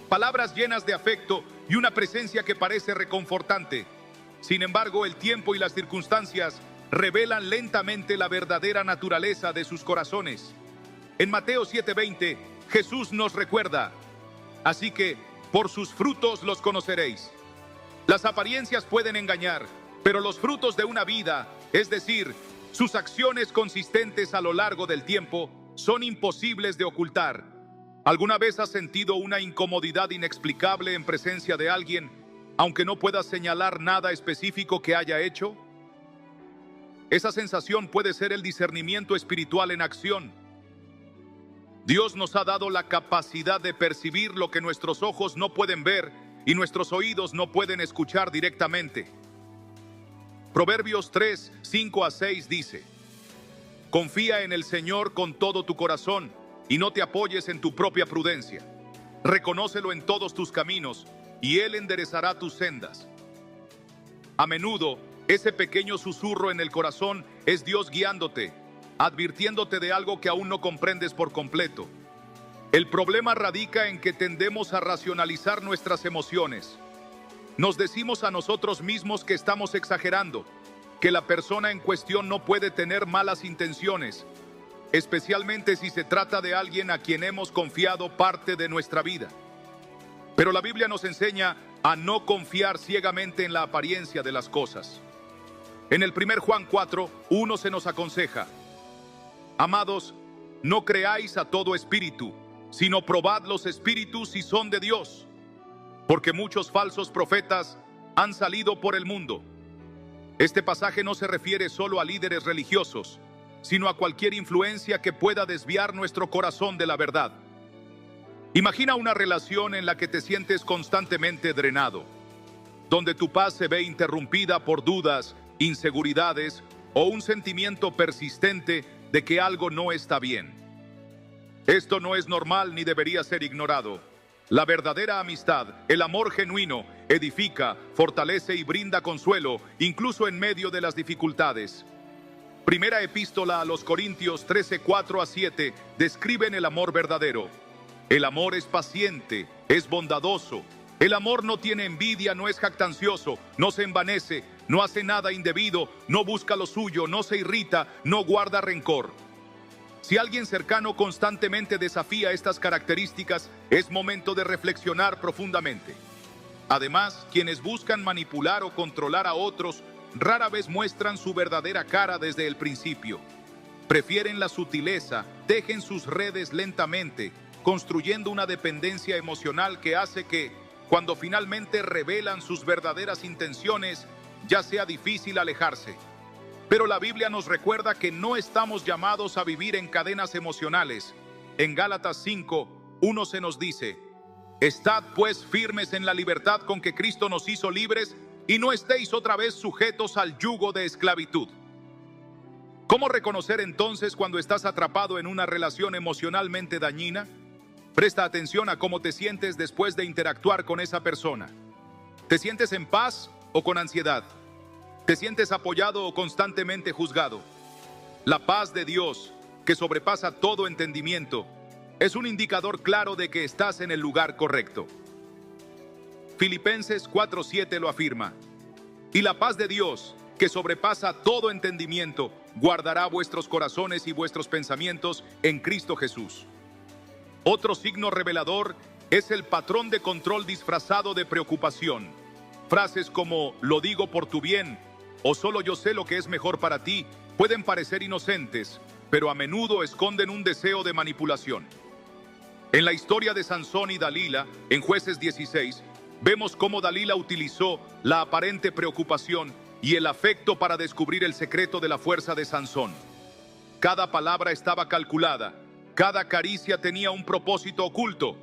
palabras llenas de afecto y una presencia que parece reconfortante. Sin embargo, el tiempo y las circunstancias revelan lentamente la verdadera naturaleza de sus corazones. En Mateo 7:20, Jesús nos recuerda: así que por sus frutos los conoceréis. Las apariencias pueden engañar, pero los frutos de una vida, es decir, sus acciones consistentes a lo largo del tiempo, son imposibles de ocultar. ¿Alguna vez has sentido una incomodidad inexplicable en presencia de alguien, aunque no puedas señalar nada específico que haya hecho? Esa sensación puede ser el discernimiento espiritual en acción. Dios nos ha dado la capacidad de percibir lo que nuestros ojos no pueden ver y nuestros oídos no pueden escuchar directamente. Proverbios 3:5-6 dice: confía en el Señor con todo tu corazón y no te apoyes en tu propia prudencia. Reconócelo en todos tus caminos y Él enderezará tus sendas. A menudo, ese pequeño susurro en el corazón es Dios guiándote, advirtiéndote de algo que aún no comprendes por completo. El problema radica en que tendemos a racionalizar nuestras emociones. Nos decimos a nosotros mismos que estamos exagerando, que la persona en cuestión no puede tener malas intenciones, especialmente si se trata de alguien a quien hemos confiado parte de nuestra vida. Pero la Biblia nos enseña a no confiar ciegamente en la apariencia de las cosas. En el 1 Juan 4:1 se nos aconseja: amados, no creáis a todo espíritu, sino probad los espíritus si son de Dios, porque muchos falsos profetas han salido por el mundo. Este pasaje no se refiere solo a líderes religiosos, sino a cualquier influencia que pueda desviar nuestro corazón de la verdad. Imagina una relación en la que te sientes constantemente drenado, donde tu paz se ve interrumpida por dudas, inseguridades o un sentimiento persistente de que algo no está bien. Esto no es normal ni debería ser ignorado. La verdadera amistad, el amor genuino, edifica, fortalece y brinda consuelo, incluso en medio de las dificultades. Primera epístola a los Corintios 13:4-7 describen el amor verdadero. El amor es paciente, es bondadoso. El amor no tiene envidia, no es jactancioso, no se envanece, no hace nada indebido, no busca lo suyo, no se irrita, no guarda rencor. Si alguien cercano constantemente desafía estas características, es momento de reflexionar profundamente. Además, quienes buscan manipular o controlar a otros rara vez muestran su verdadera cara desde el principio. Prefieren la sutileza, tejen sus redes lentamente, construyendo una dependencia emocional que hace que, cuando finalmente revelan sus verdaderas intenciones, ya sea difícil alejarse. Pero la Biblia nos recuerda que no estamos llamados a vivir en cadenas emocionales, En Gálatas 5:1 se nos dice: estad pues firmes en la libertad con que Cristo nos hizo libres, y no estéis otra vez sujetos al yugo de esclavitud. ¿Cómo reconocer entonces cuando estás atrapado en una relación emocionalmente dañina? Presta atención a cómo te sientes después de interactuar con esa persona. ¿Te sientes en paz o con ansiedad? ¿Te sientes apoyado o constantemente juzgado? La paz de Dios, que sobrepasa todo entendimiento, es un indicador claro de que estás en el lugar correcto. Filipenses 4:7 lo afirma. Y la paz de Dios, que sobrepasa todo entendimiento, guardará vuestros corazones y vuestros pensamientos en Cristo Jesús. Otro signo revelador es el patrón de control disfrazado de preocupación. Frases como "lo digo por tu bien" o "solo yo sé lo que es mejor para ti" pueden parecer inocentes, pero a menudo esconden un deseo de manipulación. En la historia de Sansón y Dalila, en Jueces 16, vemos cómo Dalila utilizó la aparente preocupación y el afecto para descubrir el secreto de la fuerza de Sansón. Cada palabra estaba calculada, cada caricia tenía un propósito oculto.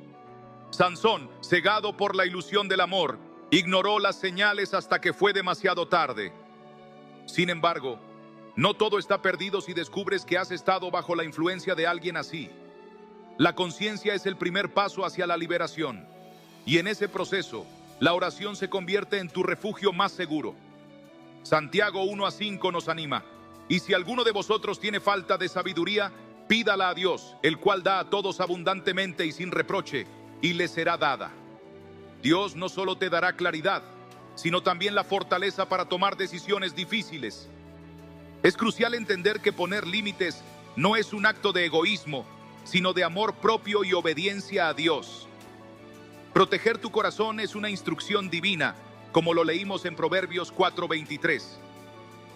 Sansón, cegado por la ilusión del amor, ignoró las señales hasta que fue demasiado tarde. Sin embargo, no todo está perdido si descubres que has estado bajo la influencia de alguien así. La conciencia es el primer paso hacia la liberación, y en ese proceso, la oración se convierte en tu refugio más seguro. Santiago 1:5 nos anima: y si alguno de vosotros tiene falta de sabiduría, pídala a Dios, el cual da a todos abundantemente y sin reproche, y le será dada. Dios no solo te dará claridad, sino también la fortaleza para tomar decisiones difíciles. Es crucial entender que poner límites no es un acto de egoísmo, sino de amor propio y obediencia a Dios. Proteger tu corazón es una instrucción divina, como lo leímos en Proverbios 4:23.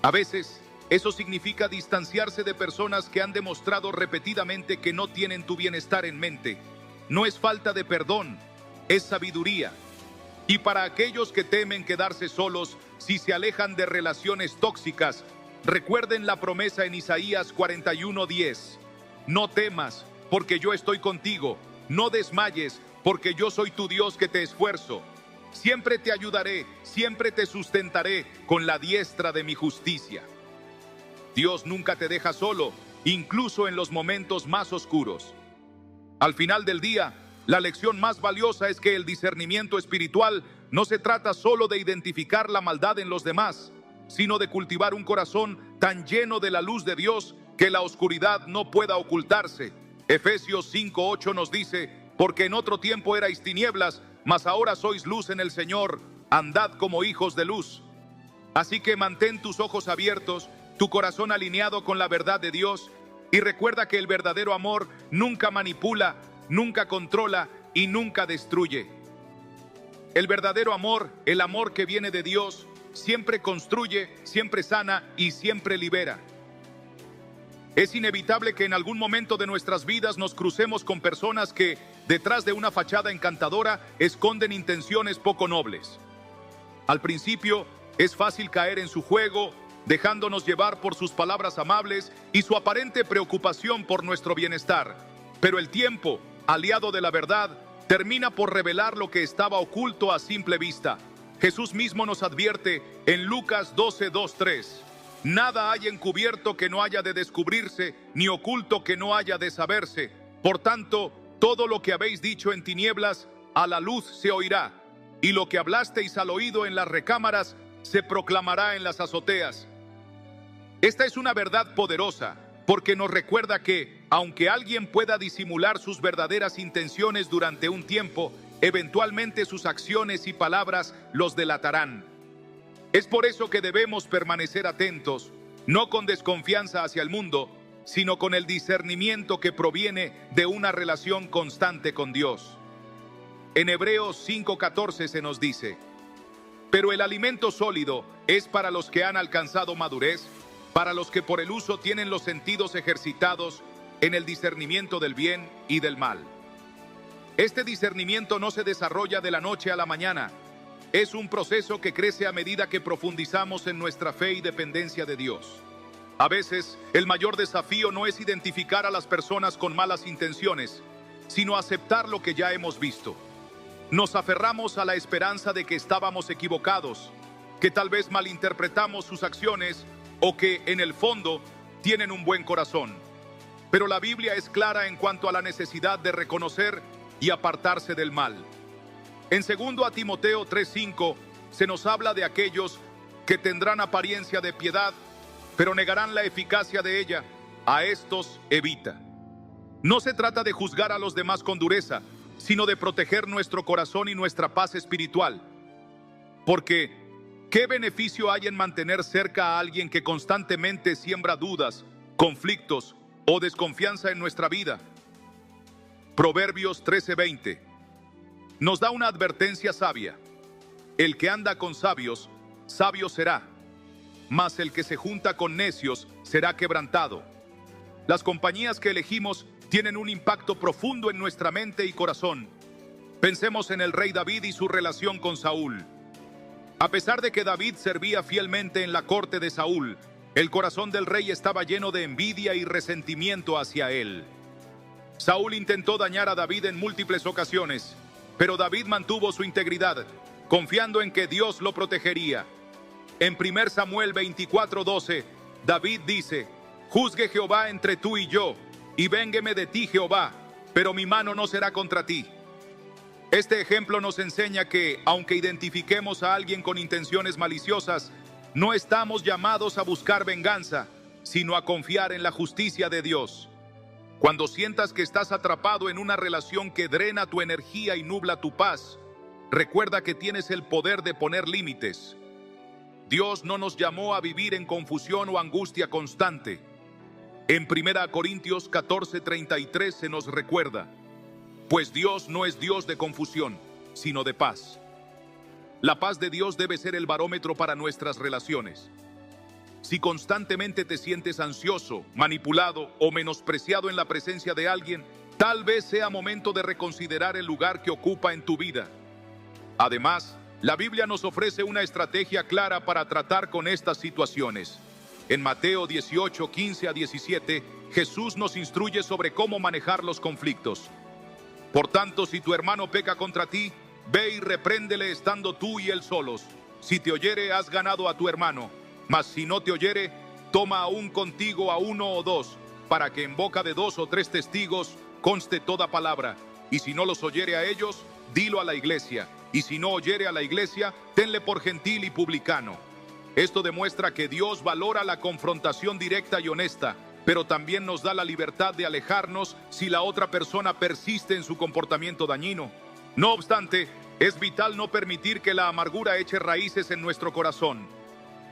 A veces, eso significa distanciarse de personas que han demostrado repetidamente que no tienen tu bienestar en mente. No es falta de perdón, es sabiduría. Y para aquellos que temen quedarse solos si se alejan de relaciones tóxicas, recuerden la promesa en Isaías 41:10. No temas, porque yo estoy contigo. No desmayes, porque yo soy tu Dios que te esfuerzo. Siempre te ayudaré, siempre te sustentaré con la diestra de mi justicia. Dios nunca te deja solo, incluso en los momentos más oscuros. Al final del día, la lección más valiosa es que el discernimiento espiritual no se trata solo de identificar la maldad en los demás, sino de cultivar un corazón tan lleno de la luz de Dios que la oscuridad no pueda ocultarse. Efesios 5:8 nos dice: porque en otro tiempo erais tinieblas, mas ahora sois luz en el Señor, andad como hijos de luz. Así que mantén tus ojos abiertos, tu corazón alineado con la verdad de Dios, y recuerda que el verdadero amor nunca manipula, nunca controla y nunca destruye. El verdadero amor, el amor que viene de Dios, siempre construye, siempre sana y siempre libera. Es inevitable que en algún momento de nuestras vidas nos crucemos con personas que, detrás de una fachada encantadora, esconden intenciones poco nobles. Al principio, es fácil caer en su juego, dejándonos llevar por sus palabras amables y su aparente preocupación por nuestro bienestar. Pero el tiempo, aliado de la verdad, termina por revelar lo que estaba oculto a simple vista. Jesús mismo nos advierte en Lucas 12:2-3. Nada hay encubierto que no haya de descubrirse, ni oculto que no haya de saberse. Por tanto, todo lo que habéis dicho en tinieblas, a la luz se oirá, y lo que hablasteis al oído en las recámaras, se proclamará en las azoteas. Esta es una verdad poderosa, porque nos recuerda que, aunque alguien pueda disimular sus verdaderas intenciones durante un tiempo, eventualmente sus acciones y palabras los delatarán. Es por eso que debemos permanecer atentos, no con desconfianza hacia el mundo, sino con el discernimiento que proviene de una relación constante con Dios. En Hebreos 5:14 se nos dice: pero el alimento sólido es para los que han alcanzado madurez, para los que por el uso tienen los sentidos ejercitados en el discernimiento del bien y del mal. Este discernimiento no se desarrolla de la noche a la mañana. Es un proceso que crece a medida que profundizamos en nuestra fe y dependencia de Dios. A veces, el mayor desafío no es identificar a las personas con malas intenciones, sino aceptar lo que ya hemos visto. Nos aferramos a la esperanza de que estábamos equivocados, que tal vez malinterpretamos sus acciones o que, en el fondo, tienen un buen corazón. Pero la Biblia es clara en cuanto a la necesidad de reconocer y apartarse del mal. En 2 Timoteo 3:5 se nos habla de aquellos que tendrán apariencia de piedad, pero negarán la eficacia de ella. A estos evita. No se trata de juzgar a los demás con dureza, sino de proteger nuestro corazón y nuestra paz espiritual. Porque, ¿qué beneficio hay en mantener cerca a alguien que constantemente siembra dudas, conflictos o desconfianza en nuestra vida? Proverbios 13:20 nos da una advertencia sabia. El que anda con sabios, sabio será, mas el que se junta con necios será quebrantado. Las compañías que elegimos tienen un impacto profundo en nuestra mente y corazón. Pensemos en el rey David y su relación con Saúl. A pesar de que David servía fielmente en la corte de Saúl, el corazón del rey estaba lleno de envidia y resentimiento hacia él. Saúl intentó dañar a David en múltiples ocasiones, pero David mantuvo su integridad, confiando en que Dios lo protegería. En 1 Samuel 24:12, David dice: «Juzgue Jehová entre tú y yo, y véngueme de ti, Jehová, pero mi mano no será contra ti». Este ejemplo nos enseña que, aunque identifiquemos a alguien con intenciones maliciosas, no estamos llamados a buscar venganza, sino a confiar en la justicia de Dios. Cuando sientas que estás atrapado en una relación que drena tu energía y nubla tu paz, recuerda que tienes el poder de poner límites. Dios no nos llamó a vivir en confusión o angustia constante. En 1 Corintios 14:33 se nos recuerda: «Pues Dios no es Dios de confusión, sino de paz». La paz de Dios debe ser el barómetro para nuestras relaciones. Si constantemente te sientes ansioso, manipulado o menospreciado en la presencia de alguien, tal vez sea momento de reconsiderar el lugar que ocupa en tu vida. Además, la Biblia nos ofrece una estrategia clara para tratar con estas situaciones. En Mateo 18:15-17, Jesús nos instruye sobre cómo manejar los conflictos. «Por tanto, si tu hermano peca contra ti, ve y repréndele estando tú y él solos. Si te oyere, has ganado a tu hermano. Mas si no te oyere, toma aún contigo a 1 o 2, para que en boca de 2 o 3 testigos conste toda palabra. Y si no los oyere a ellos, dilo a la iglesia. Y si no oyere a la iglesia, tenle por gentil y publicano». Esto demuestra que Dios valora la confrontación directa y honesta, pero también nos da la libertad de alejarnos si la otra persona persiste en su comportamiento dañino. No obstante, es vital no permitir que la amargura eche raíces en nuestro corazón.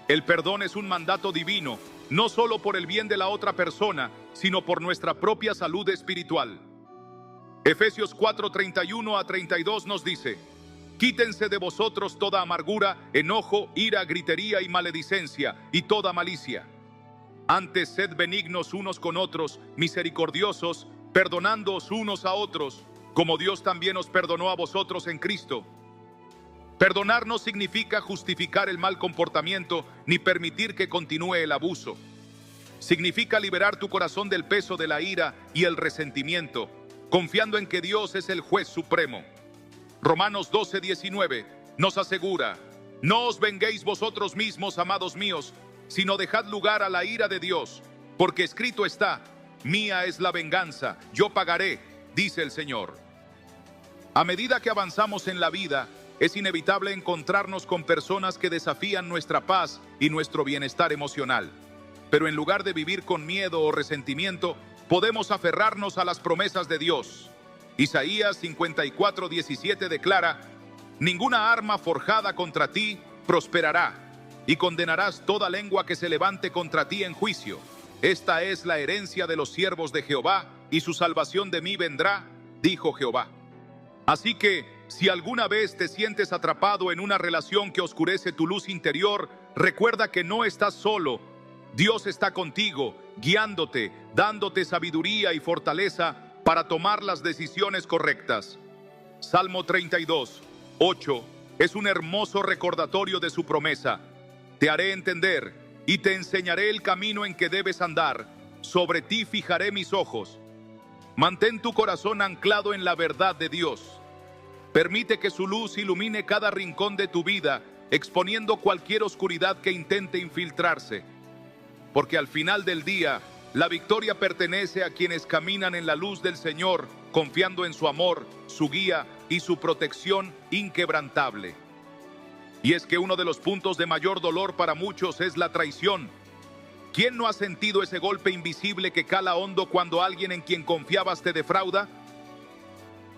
El perdón es un mandato divino, no solo por el bien de la otra persona, sino por nuestra propia salud espiritual. Efesios 4:31-32 nos dice: «Quítense de vosotros toda amargura, enojo, ira, gritería y maledicencia, y toda malicia. Antes sed benignos unos con otros, misericordiosos, perdonándoos unos a otros, como Dios también os perdonó a vosotros en Cristo». Perdonar no significa justificar el mal comportamiento ni permitir que continúe el abuso. Significa liberar tu corazón del peso de la ira y el resentimiento, confiando en que Dios es el juez supremo. Romanos 12:19 nos asegura: «No os venguéis vosotros mismos, amados míos, sino dejad lugar a la ira de Dios, porque escrito está: mía es la venganza, yo pagaré, dice el Señor». A medida que avanzamos en la vida, es inevitable encontrarnos con personas que desafían nuestra paz y nuestro bienestar emocional. Pero en lugar de vivir con miedo o resentimiento, podemos aferrarnos a las promesas de Dios. Isaías 54:17 declara: «Ninguna arma forjada contra ti prosperará, y condenarás toda lengua que se levante contra ti en juicio. Esta es la herencia de los siervos de Jehová, y su salvación de mí vendrá, dijo Jehová». Así que, si alguna vez te sientes atrapado en una relación que oscurece tu luz interior, recuerda que no estás solo. Dios está contigo, guiándote, dándote sabiduría y fortaleza para tomar las decisiones correctas. Salmo 32:8 es un hermoso recordatorio de su promesa: «Te haré entender, y te enseñaré el camino en que debes andar. Sobre ti fijaré mis ojos. Mantén tu corazón anclado en la verdad de Dios. Permite que su luz ilumine cada rincón de tu vida, exponiendo cualquier oscuridad que intente infiltrarse. Porque al final del día, la victoria pertenece a quienes caminan en la luz del Señor, confiando en su amor, su guía y su protección inquebrantable. Y es que uno de los puntos de mayor dolor para muchos es la traición. ¿Quién no ha sentido ese golpe invisible que cala hondo cuando alguien en quien confiabas te defrauda?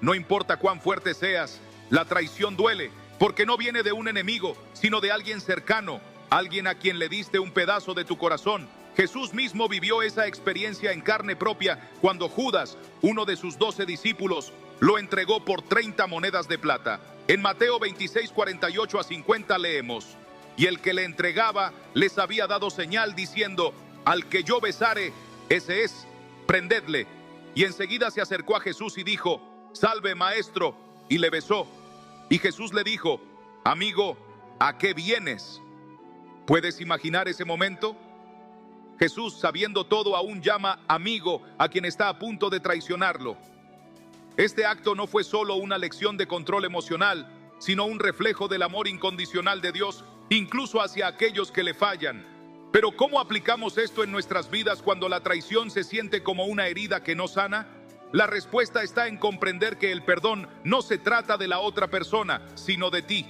No importa cuán fuerte seas, la traición duele, porque no viene de un enemigo, sino de alguien cercano, alguien a quien le diste un pedazo de tu corazón. Jesús mismo vivió esa experiencia en carne propia cuando Judas, uno de sus 12 discípulos, lo entregó por 30 monedas de plata. En Mateo 26, 48 a 50 leemos: y el que le entregaba les había dado señal diciendo: al que yo besare, ese es, prendedle. Y enseguida se acercó a Jesús y dijo: salve, maestro, y le besó. Y Jesús le dijo: amigo, ¿a qué vienes? ¿Puedes imaginar ese momento? Jesús, sabiendo todo, aún llama amigo a quien está a punto de traicionarlo. Este acto no fue solo una lección de control emocional, sino un reflejo del amor incondicional de Dios, incluso hacia aquellos que le fallan. Pero ¿cómo aplicamos esto en nuestras vidas cuando la traición se siente como una herida que no sana? La respuesta está en comprender que el perdón no se trata de la otra persona, sino de ti.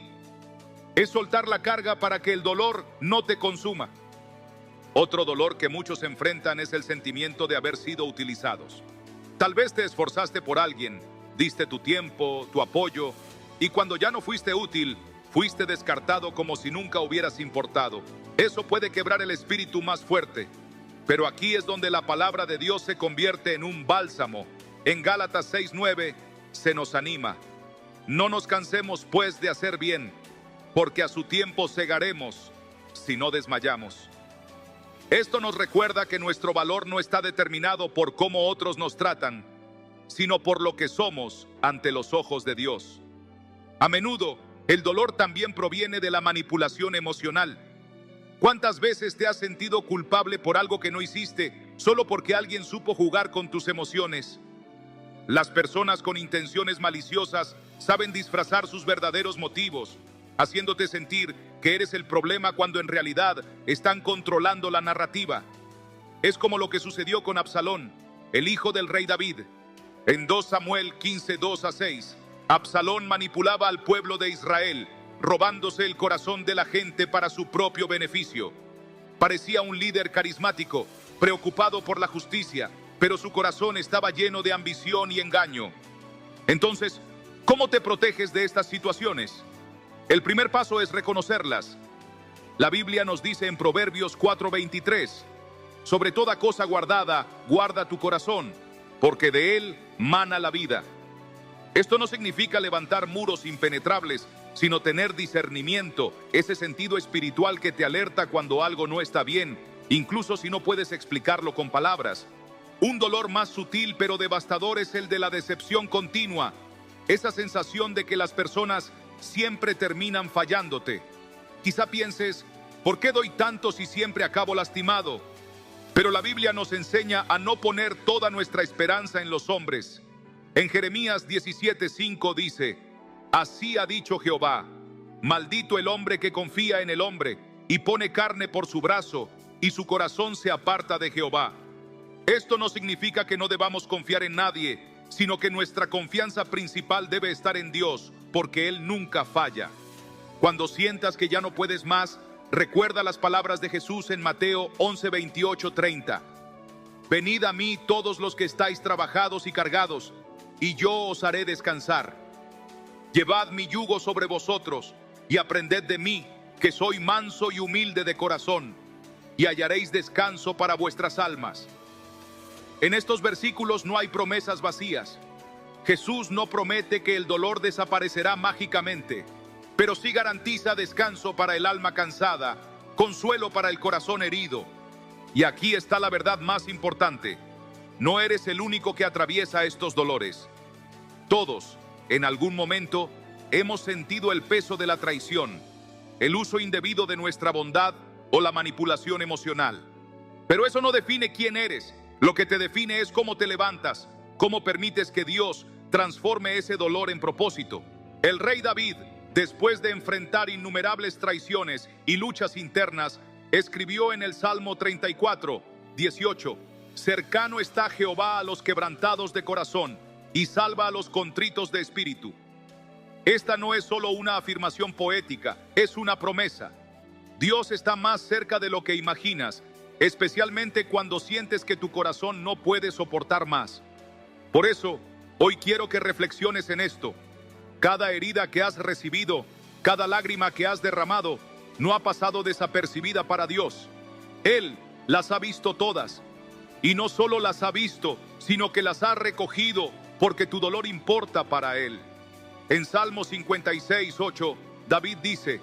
Es soltar la carga para que el dolor no te consuma. Otro dolor que muchos enfrentan es el sentimiento de haber sido utilizados. Tal vez te esforzaste por alguien, diste tu tiempo, tu apoyo, y cuando ya no fuiste útil, fuiste descartado como si nunca hubieras importado. Eso puede quebrar el espíritu más fuerte. Pero aquí es donde la palabra de Dios se convierte en un bálsamo. En Gálatas 6:9 se nos anima: no nos cansemos pues de hacer bien, porque a su tiempo segaremos si no desmayamos. Esto nos recuerda que nuestro valor no está determinado por cómo otros nos tratan, sino por lo que somos ante los ojos de Dios. A menudo, el dolor también proviene de la manipulación emocional. ¿Cuántas veces te has sentido culpable por algo que no hiciste, solo porque alguien supo jugar con tus emociones? Las personas con intenciones maliciosas saben disfrazar sus verdaderos motivos, haciéndote sentir que eres el problema cuando en realidad están controlando la narrativa. Es como lo que sucedió con Absalón, el hijo del rey David. En 2 Samuel 15, 2 a 6, Absalón manipulaba al pueblo de Israel, robándose el corazón de la gente para su propio beneficio. Parecía un líder carismático, preocupado por la justicia, pero su corazón estaba lleno de ambición y engaño. Entonces, ¿cómo te proteges de estas situaciones? El primer paso es reconocerlas. La Biblia nos dice en Proverbios 4:23: sobre toda cosa guardada, guarda tu corazón, porque de él mana la vida. Esto no significa levantar muros impenetrables, sino tener discernimiento, ese sentido espiritual que te alerta cuando algo no está bien, incluso si no puedes explicarlo con palabras. Un dolor más sutil pero devastador es el de la decepción continua, esa sensación de que las personas siempre terminan fallándote. Quizá pienses: ¿por qué doy tanto si siempre acabo lastimado? Pero la Biblia nos enseña a no poner toda nuestra esperanza en los hombres. En Jeremías 17:5 dice: así ha dicho Jehová, maldito el hombre que confía en el hombre y pone carne por su brazo, y su corazón se aparta de Jehová. Esto no significa que no debamos confiar en nadie, sino que nuestra confianza principal debe estar en Dios, porque Él nunca falla. Cuando sientas que ya no puedes más, recuerda las palabras de Jesús en Mateo 11:28-30. Venid a mí todos los que estáis trabajados y cargados, y yo os haré descansar. Llevad mi yugo sobre vosotros, y aprended de mí, que soy manso y humilde de corazón, y hallaréis descanso para vuestras almas. En estos versículos no hay promesas vacías. Jesús no promete que el dolor desaparecerá mágicamente, pero sí garantiza descanso para el alma cansada, consuelo para el corazón herido. Y aquí está la verdad más importante: no eres el único que atraviesa estos dolores. Todos, en algún momento, hemos sentido el peso de la traición, el uso indebido de nuestra bondad o la manipulación emocional. Pero eso no define quién eres. Lo que te define es cómo te levantas, cómo permites que Dios transforme ese dolor en propósito. El rey David, después de enfrentar innumerables traiciones y luchas internas, escribió en el Salmo 34, 18: cercano está Jehová a los quebrantados de corazón y salva a los contritos de espíritu. Esta no es solo una afirmación poética, es una promesa. Dios está más cerca de lo que imaginas, especialmente cuando sientes que tu corazón no puede soportar más. Por eso, hoy quiero que reflexiones en esto. Cada herida que has recibido, cada lágrima que has derramado, no ha pasado desapercibida para Dios. Él las ha visto todas. Y no solo las ha visto, sino que las ha recogido, porque tu dolor importa para Él. En Salmo 56, 8, David dice: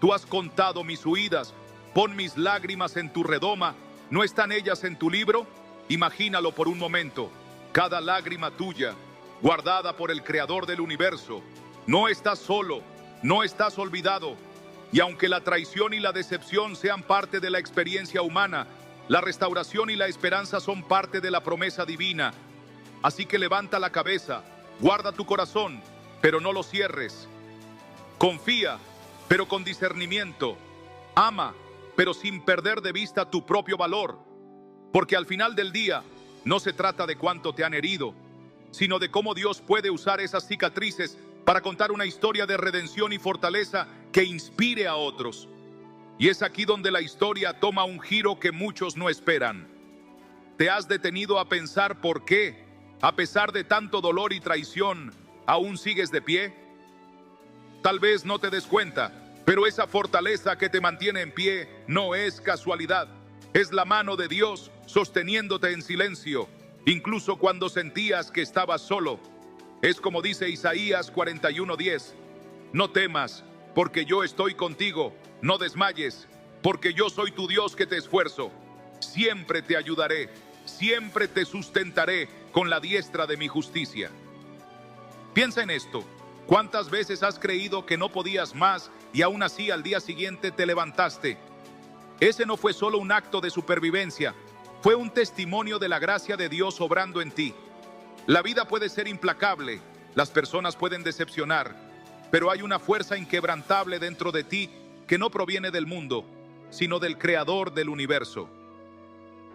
tú has contado mis huidas, pon mis lágrimas en tu redoma, ¿no están ellas en tu libro? Imagínalo por un momento, cada lágrima tuya, guardada por el Creador del universo. No estás solo, no estás olvidado. Y aunque la traición y la decepción sean parte de la experiencia humana, la restauración y la esperanza son parte de la promesa divina. Así que levanta la cabeza, guarda tu corazón, pero no lo cierres. Confía, pero con discernimiento. Ama, pero sin perder de vista tu propio valor. Porque al final del día, no se trata de cuánto te han herido, sino de cómo Dios puede usar esas cicatrices para contar una historia de redención y fortaleza que inspire a otros. Y es aquí donde la historia toma un giro que muchos no esperan. ¿Te has detenido a pensar por qué, a pesar de tanto dolor y traición, aún sigues de pie? Tal vez no te des cuenta, pero esa fortaleza que te mantiene en pie no es casualidad. Es la mano de Dios sosteniéndote en silencio, incluso cuando sentías que estabas solo. Es como dice Isaías 41:10: no temas, porque yo estoy contigo. No desmayes, porque yo soy tu Dios que te esfuerzo. Siempre te ayudaré, siempre te sustentaré con la diestra de mi justicia. Piensa en esto. ¿Cuántas veces has creído que no podías más y aún así al día siguiente te levantaste? Ese no fue solo un acto de supervivencia, fue un testimonio de la gracia de Dios obrando en ti. La vida puede ser implacable, las personas pueden decepcionar, pero hay una fuerza inquebrantable dentro de ti que no proviene del mundo, sino del Creador del universo.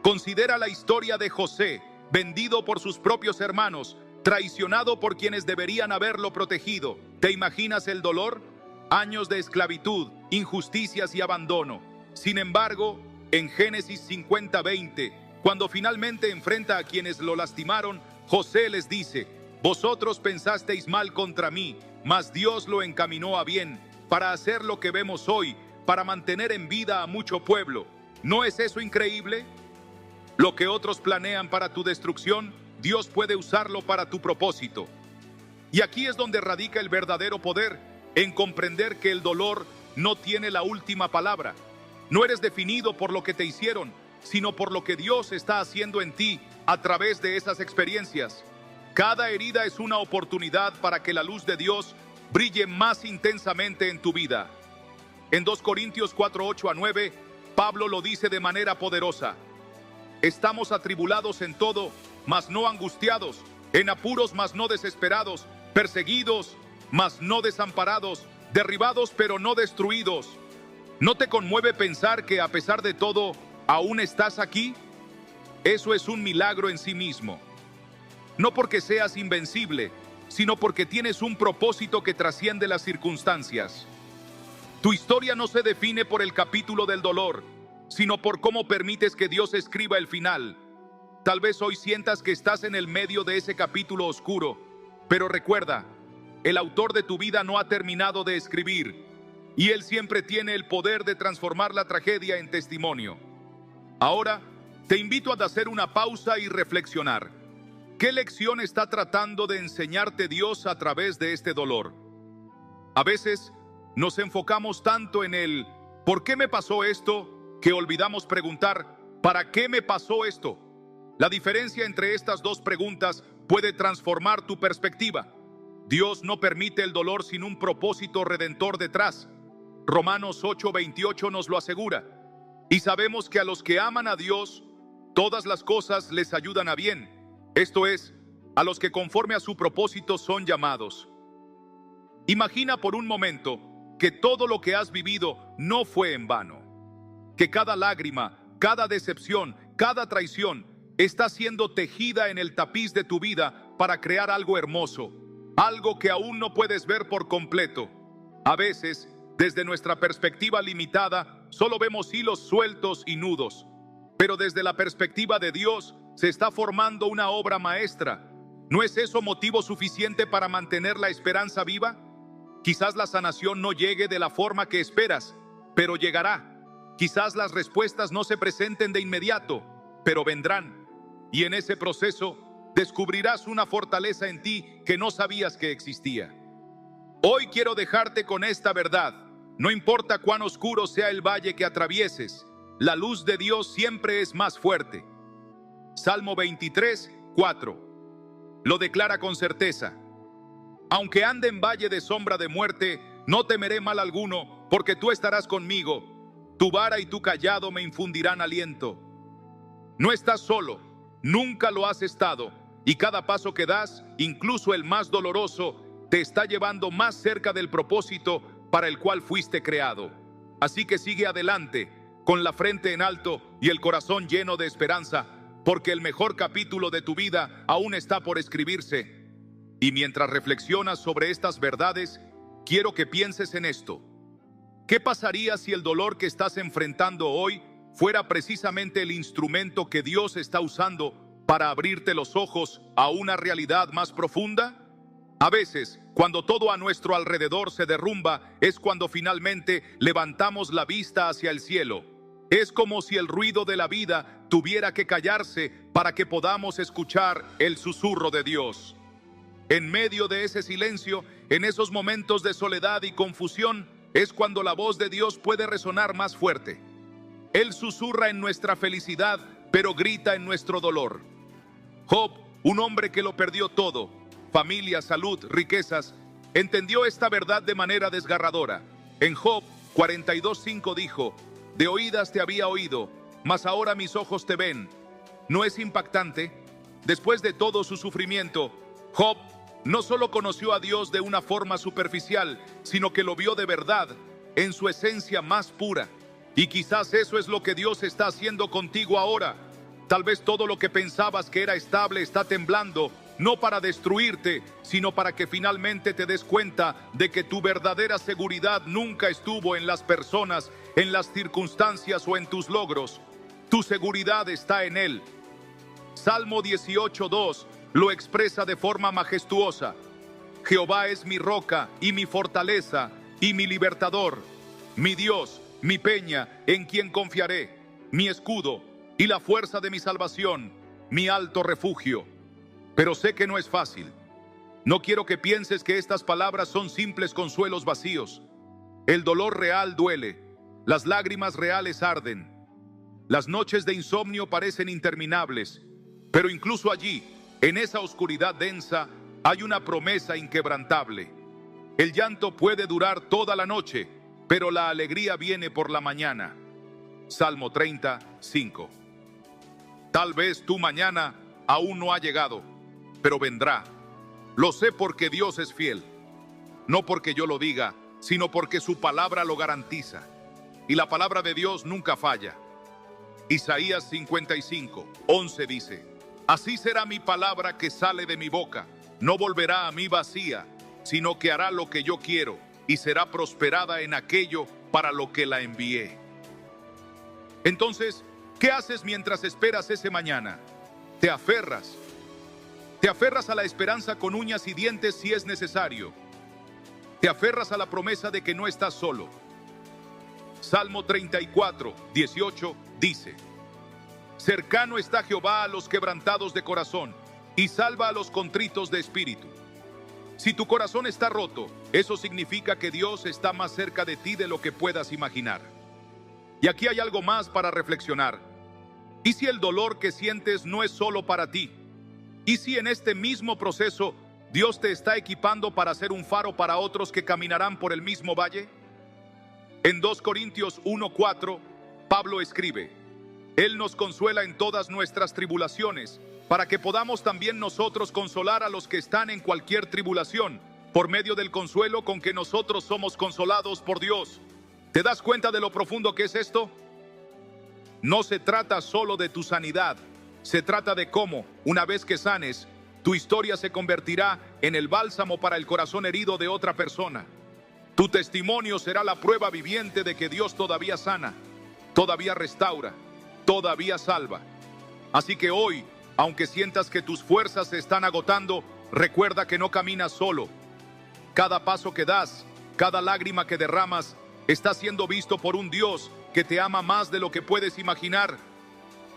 Considera la historia de José, vendido por sus propios hermanos, traicionado por quienes deberían haberlo protegido. ¿Te imaginas el dolor? Años de esclavitud, injusticias y abandono. Sin embargo, en Génesis 50:20, cuando finalmente enfrenta a quienes lo lastimaron, José les dice: vosotros pensasteis mal contra mí, mas Dios lo encaminó a bien, para hacer lo que vemos hoy, para mantener en vida a mucho pueblo. ¿No es eso increíble? Lo que otros planean para tu destrucción, Dios puede usarlo para tu propósito. Y aquí es donde radica el verdadero poder, en comprender que el dolor no tiene la última palabra. No eres definido por lo que te hicieron, sino por lo que Dios está haciendo en ti a través de esas experiencias. Cada herida es una oportunidad para que la luz de Dios brille más intensamente en tu vida. En 2 Corintios 4:8-9, Pablo lo dice de manera poderosa: estamos atribulados en todo, mas no angustiados, en apuros, mas no desesperados, perseguidos, mas no desamparados, derribados, pero no destruidos. ¿No te conmueve pensar que a pesar de todo, aún estás aquí? Eso es un milagro en sí mismo. No porque seas invencible, sino porque tienes un propósito que trasciende las circunstancias. Tu historia no se define por el capítulo del dolor, sino por cómo permites que Dios escriba el final. Tal vez hoy sientas que estás en el medio de ese capítulo oscuro, pero recuerda, el autor de tu vida no ha terminado de escribir, y Él siempre tiene el poder de transformar la tragedia en testimonio. Ahora, te invito a hacer una pausa y reflexionar. ¿Qué lección está tratando de enseñarte Dios a través de este dolor? A veces nos enfocamos tanto en el ¿por qué me pasó esto?, que olvidamos preguntar ¿para qué me pasó esto? La diferencia entre estas dos preguntas puede transformar tu perspectiva. Dios no permite el dolor sin un propósito redentor detrás. Romanos 8:28 nos lo asegura. Y sabemos que a los que aman a Dios, todas las cosas les ayudan a bien. Esto es, a los que conforme a su propósito son llamados. Imagina por un momento que todo lo que has vivido no fue en vano. Que cada lágrima, cada decepción, cada traición está siendo tejida en el tapiz de tu vida para crear algo hermoso, algo que aún no puedes ver por completo. A veces, desde nuestra perspectiva limitada, solo vemos hilos sueltos y nudos. Pero desde la perspectiva de Dios, se está formando una obra maestra. ¿No es eso motivo suficiente para mantener la esperanza viva? Quizás la sanación no llegue de la forma que esperas, pero llegará. Quizás las respuestas no se presenten de inmediato, pero vendrán. Y en ese proceso, descubrirás una fortaleza en ti que no sabías que existía. Hoy quiero dejarte con esta verdad. No importa cuán oscuro sea el valle que atravieses, la luz de Dios siempre es más fuerte. Salmo 23, 4. Lo declara con certeza. Aunque ande en valle de sombra de muerte, no temeré mal alguno, porque tú estarás conmigo. Tu vara y tu cayado me infundirán aliento. No estás solo, nunca lo has estado, y cada paso que das, incluso el más doloroso, te está llevando más cerca del propósito para el cual fuiste creado. Así que sigue adelante, con la frente en alto y el corazón lleno de esperanza, porque el mejor capítulo de tu vida aún está por escribirse. Y mientras reflexionas sobre estas verdades, quiero que pienses en esto. ¿Qué pasaría si el dolor que estás enfrentando hoy fuera precisamente el instrumento que Dios está usando para abrirte los ojos a una realidad más profunda? A veces, cuando todo a nuestro alrededor se derrumba, es cuando finalmente levantamos la vista hacia el cielo. Es como si el ruido de la vida tuviera que callarse para que podamos escuchar el susurro de Dios. En medio de ese silencio, en esos momentos de soledad y confusión, es cuando la voz de Dios puede resonar más fuerte. Él susurra en nuestra felicidad, pero grita en nuestro dolor. Job, un hombre que lo perdió todo, familia, salud, riquezas, entendió esta verdad de manera desgarradora. En Job 42:5 dijo: de oídas te había oído, mas ahora mis ojos te ven. ¿No es impactante? Después de todo su sufrimiento, Job no solo conoció a Dios de una forma superficial, sino que lo vio de verdad, en su esencia más pura. Y quizás eso es lo que Dios está haciendo contigo ahora. Tal vez todo lo que pensabas que era estable está temblando, no para destruirte, sino para que finalmente te des cuenta de que tu verdadera seguridad nunca estuvo en las personas, en las circunstancias o en tus logros. Tu seguridad está en Él. Salmo 18:2 lo expresa de forma majestuosa. Jehová es mi roca y mi fortaleza y mi libertador, mi Dios, mi peña, en quien confiaré, mi escudo y la fuerza de mi salvación, mi alto refugio. Pero sé que no es fácil. No quiero que pienses que estas palabras son simples consuelos vacíos. El dolor real duele, las lágrimas reales arden, las noches de insomnio parecen interminables, pero incluso allí, en esa oscuridad densa, hay una promesa inquebrantable. El llanto puede durar toda la noche, pero la alegría viene por la mañana. Salmo 30:5. Tal vez tu mañana aún no ha llegado, pero vendrá. Lo sé porque Dios es fiel. No porque yo lo diga, sino porque su palabra lo garantiza. Y la palabra de Dios nunca falla. Isaías 55:11 dice: así será mi palabra que sale de mi boca. No volverá a mí vacía, sino que hará lo que yo quiero y será prosperada en aquello para lo que la envié. Entonces, ¿qué haces mientras esperas ese mañana? Te aferras. Te aferras a la esperanza con uñas y dientes si es necesario. Te aferras a la promesa de que no estás solo. Salmo 34:18 dice: cercano está Jehová a los quebrantados de corazón y salva a los contritos de espíritu. Si tu corazón está roto, eso significa que Dios está más cerca de ti de lo que puedas imaginar. Y aquí hay algo más para reflexionar. ¿Y si el dolor que sientes no es solo para ti? ¿Y si en este mismo proceso Dios te está equipando para ser un faro para otros que caminarán por el mismo valle? En 2 Corintios 1:4 Pablo escribe: Él nos consuela en todas nuestras tribulaciones, para que podamos también nosotros consolar a los que están en cualquier tribulación, por medio del consuelo con que nosotros somos consolados por Dios. ¿Te das cuenta de lo profundo que es esto? No se trata solo de tu sanidad, se trata de cómo, una vez que sanes, tu historia se convertirá en el bálsamo para el corazón herido de otra persona. Tu testimonio será la prueba viviente de que Dios todavía sana, todavía restaura, todavía salva. Así que hoy, aunque sientas que tus fuerzas se están agotando, recuerda que no caminas solo. Cada paso que das, cada lágrima que derramas, está siendo visto por un Dios que te ama más de lo que puedes imaginar.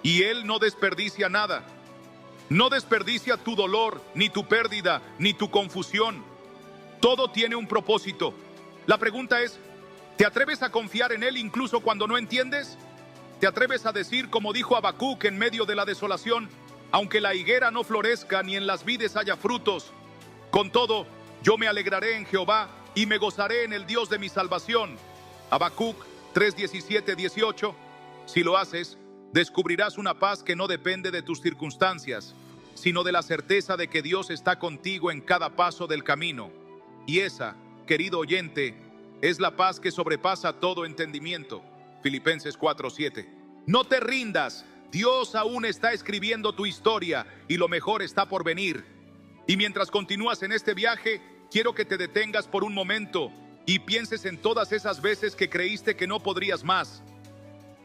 Y Él no desperdicia nada. No desperdicia tu dolor, ni tu pérdida, ni tu confusión. Todo tiene un propósito. La pregunta es, ¿te atreves a confiar en Él incluso cuando no entiendes? ¿Te atreves a decir, como dijo Habacuc en medio de la desolación, aunque la higuera no florezca ni en las vides haya frutos, con todo, yo me alegraré en Jehová y me gozaré en el Dios de mi salvación? Habacuc 3:17-18. Si lo haces, descubrirás una paz que no depende de tus circunstancias, sino de la certeza de que Dios está contigo en cada paso del camino. Y esa, querido oyente, es la paz que sobrepasa todo entendimiento. Filipenses 4:7. No te rindas, Dios aún está escribiendo tu historia y lo mejor está por venir. Y mientras continúas en este viaje, quiero que te detengas por un momento y pienses en todas esas veces que creíste que no podrías más.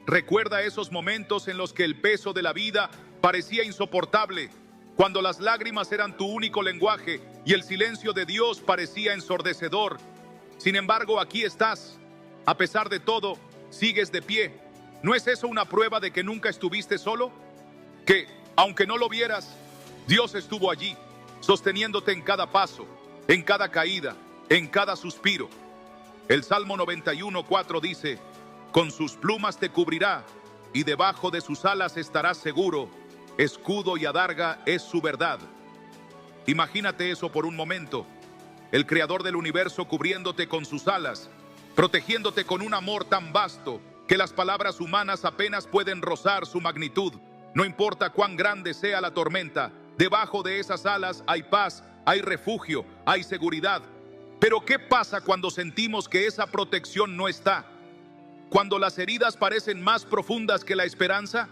Recuerda esos momentos en los que el peso de la vida parecía insoportable, cuando las lágrimas eran tu único lenguaje y el silencio de Dios parecía ensordecedor. Sin embargo, aquí estás. A pesar de todo, sigues de pie. ¿No es eso una prueba de que nunca estuviste solo? Que, aunque no lo vieras, Dios estuvo allí, sosteniéndote en cada paso, en cada caída, en cada suspiro. El Salmo 91:4 dice: con sus plumas te cubrirá, y debajo de sus alas estarás seguro. Escudo y adarga es su verdad. Imagínate eso por un momento. El Creador del universo cubriéndote con sus alas, protegiéndote con un amor tan vasto que las palabras humanas apenas pueden rozar su magnitud. No importa cuán grande sea la tormenta, debajo de esas alas hay paz, hay refugio, hay seguridad. Pero ¿qué pasa cuando sentimos que esa protección no está? Cuando las heridas parecen más profundas que la esperanza.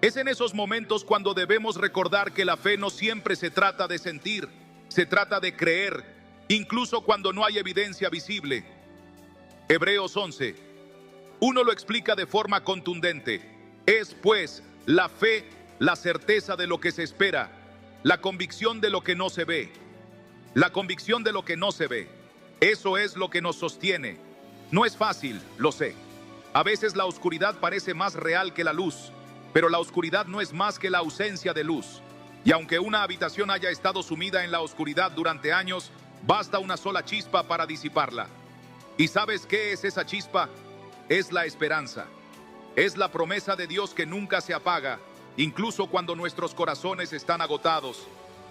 Es en esos momentos cuando debemos recordar que la fe no siempre se trata de sentir, se trata de creer, incluso cuando no hay evidencia visible. Hebreos 11:1 lo explica de forma contundente. Es pues la fe, la certeza de lo que se espera, la convicción de lo que no se ve. La convicción de lo que no se ve. Eso es lo que nos sostiene. No es fácil, lo sé. A veces la oscuridad parece más real que la luz, pero la oscuridad no es más que la ausencia de luz. Y aunque una habitación haya estado sumida en la oscuridad durante años, basta una sola chispa para disiparla. ¿Y sabes qué es esa chispa? Es la esperanza. Es la promesa de Dios que nunca se apaga, incluso cuando nuestros corazones están agotados.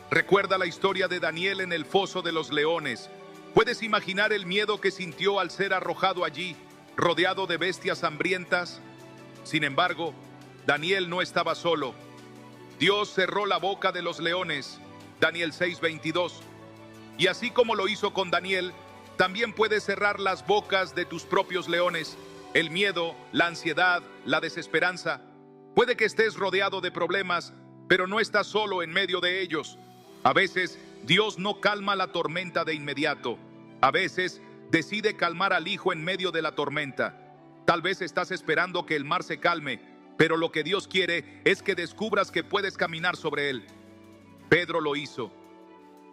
Recuerda la historia de Daniel en el foso de los leones. ¿Puedes imaginar el miedo que sintió al ser arrojado allí, rodeado de bestias hambrientas? Sin embargo, Daniel no estaba solo. Dios cerró la boca de los leones. Daniel 6:22. Y así como lo hizo con Daniel, también puedes cerrar las bocas de tus propios leones. El miedo, la ansiedad, la desesperanza. Puede que estés rodeado de problemas, pero no estás solo en medio de ellos. A veces, Dios no calma la tormenta de inmediato. A veces, decide calmar al hijo en medio de la tormenta. Tal vez estás esperando que el mar se calme, pero lo que Dios quiere es que descubras que puedes caminar sobre él. Pedro lo hizo.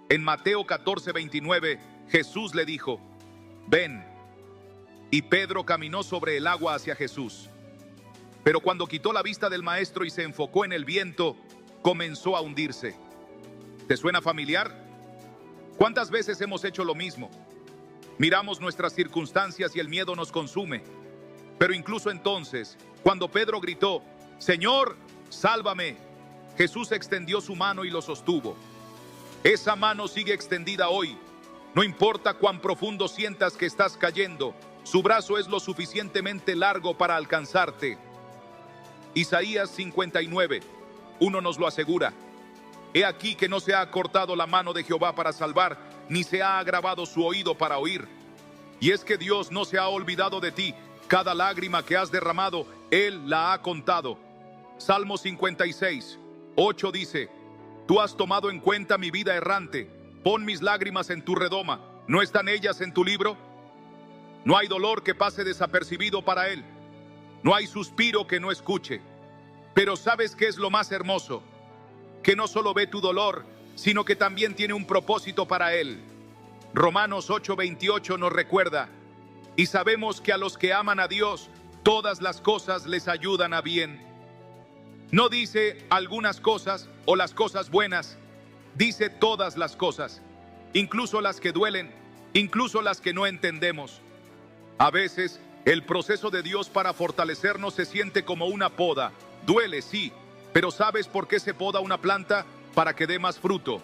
En Mateo 14:29, Jesús le dijo: ven. Y Pedro caminó sobre el agua hacia Jesús. Pero cuando quitó la vista del maestro y se enfocó en el viento, comenzó a hundirse. ¿Te suena familiar? ¿Cuántas veces hemos hecho lo mismo? Miramos nuestras circunstancias y el miedo nos consume. Pero incluso entonces, cuando Pedro gritó: Señor, sálvame, Jesús extendió su mano y lo sostuvo. Esa mano sigue extendida hoy. No importa cuán profundo sientas que estás cayendo, su brazo es lo suficientemente largo para alcanzarte. Isaías 59, 1 nos lo asegura. He aquí que no se ha cortado la mano de Jehová para salvar, ni se ha agravado su oído para oír. Y es que Dios no se ha olvidado de ti. Cada lágrima que has derramado, Él la ha contado. Salmo 56, 8 dice: Tú has tomado en cuenta mi vida errante. Pon mis lágrimas en tu redoma. ¿No están ellas en tu libro? No hay dolor que pase desapercibido para Él. No hay suspiro que no escuche. Pero ¿sabes qué es lo más hermoso? Que no solo ve tu dolor, sino que también tiene un propósito para Él. Romanos 8:28 nos recuerda: y sabemos que a los que aman a Dios, todas las cosas les ayudan a bien. No dice algunas cosas o las cosas buenas, dice todas las cosas, incluso las que duelen, incluso las que no entendemos. A veces, el proceso de Dios para fortalecernos se siente como una poda. Duele, sí, pero ¿sabes por qué se poda una planta? Para que dé más fruto.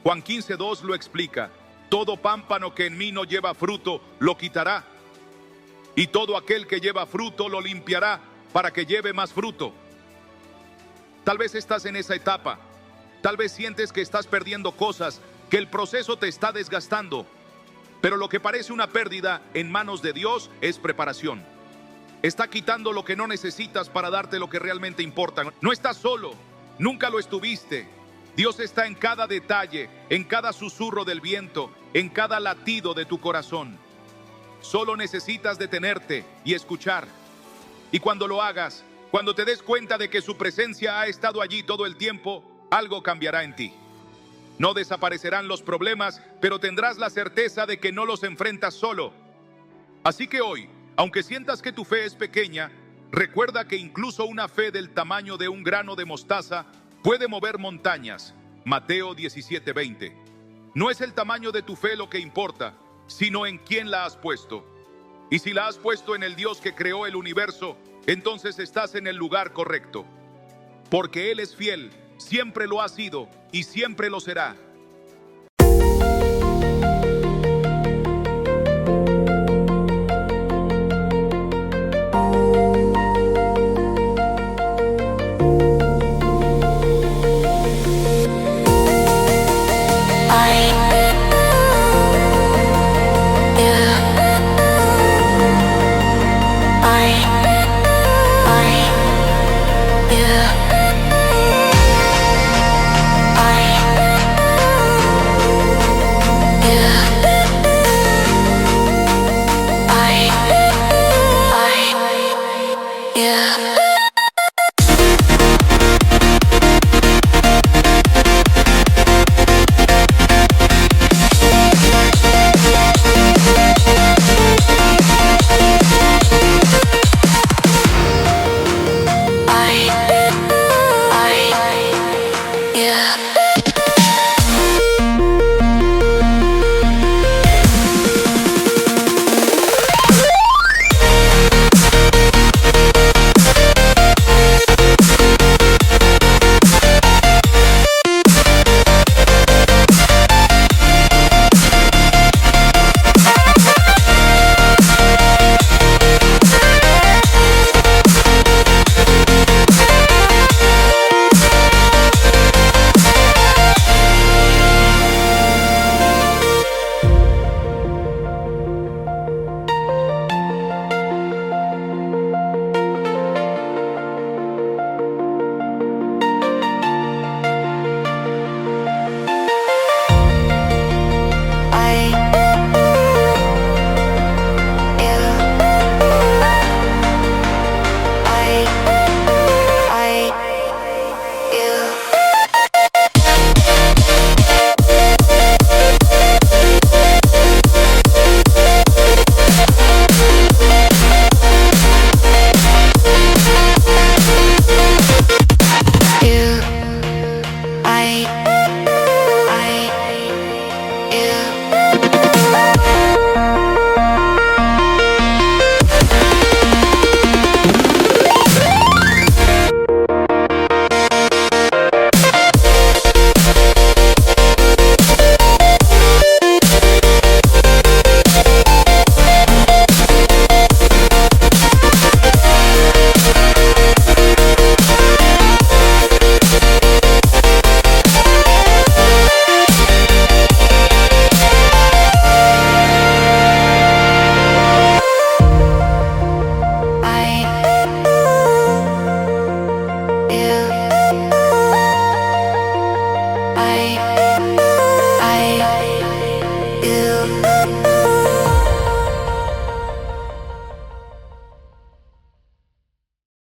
Juan 15:2 lo explica: todo pámpano que en mí no lleva fruto, lo quitará. Y todo aquel que lleva fruto, lo limpiará, para que lleve más fruto. Tal vez estás en esa etapa. Tal vez sientes que estás perdiendo cosas, que el proceso te está desgastando. Pero lo que parece una pérdida en manos de Dios es preparación. Está quitando lo que no necesitas para darte lo que realmente importa. No estás solo, nunca lo estuviste. Dios está en cada detalle, en cada susurro del viento, en cada latido de tu corazón. Solo necesitas detenerte y escuchar. Y cuando lo hagas, cuando te des cuenta de que su presencia ha estado allí todo el tiempo, algo cambiará en ti. No desaparecerán los problemas, pero tendrás la certeza de que no los enfrentas solo. Así que hoy, aunque sientas que tu fe es pequeña, recuerda que incluso una fe del tamaño de un grano de mostaza puede mover montañas. Mateo 17:20. No es el tamaño de tu fe lo que importa, sino en quién la has puesto. Y si la has puesto en el Dios que creó el universo, entonces estás en el lugar correcto. Porque Él es fiel, siempre lo ha sido y siempre lo será. I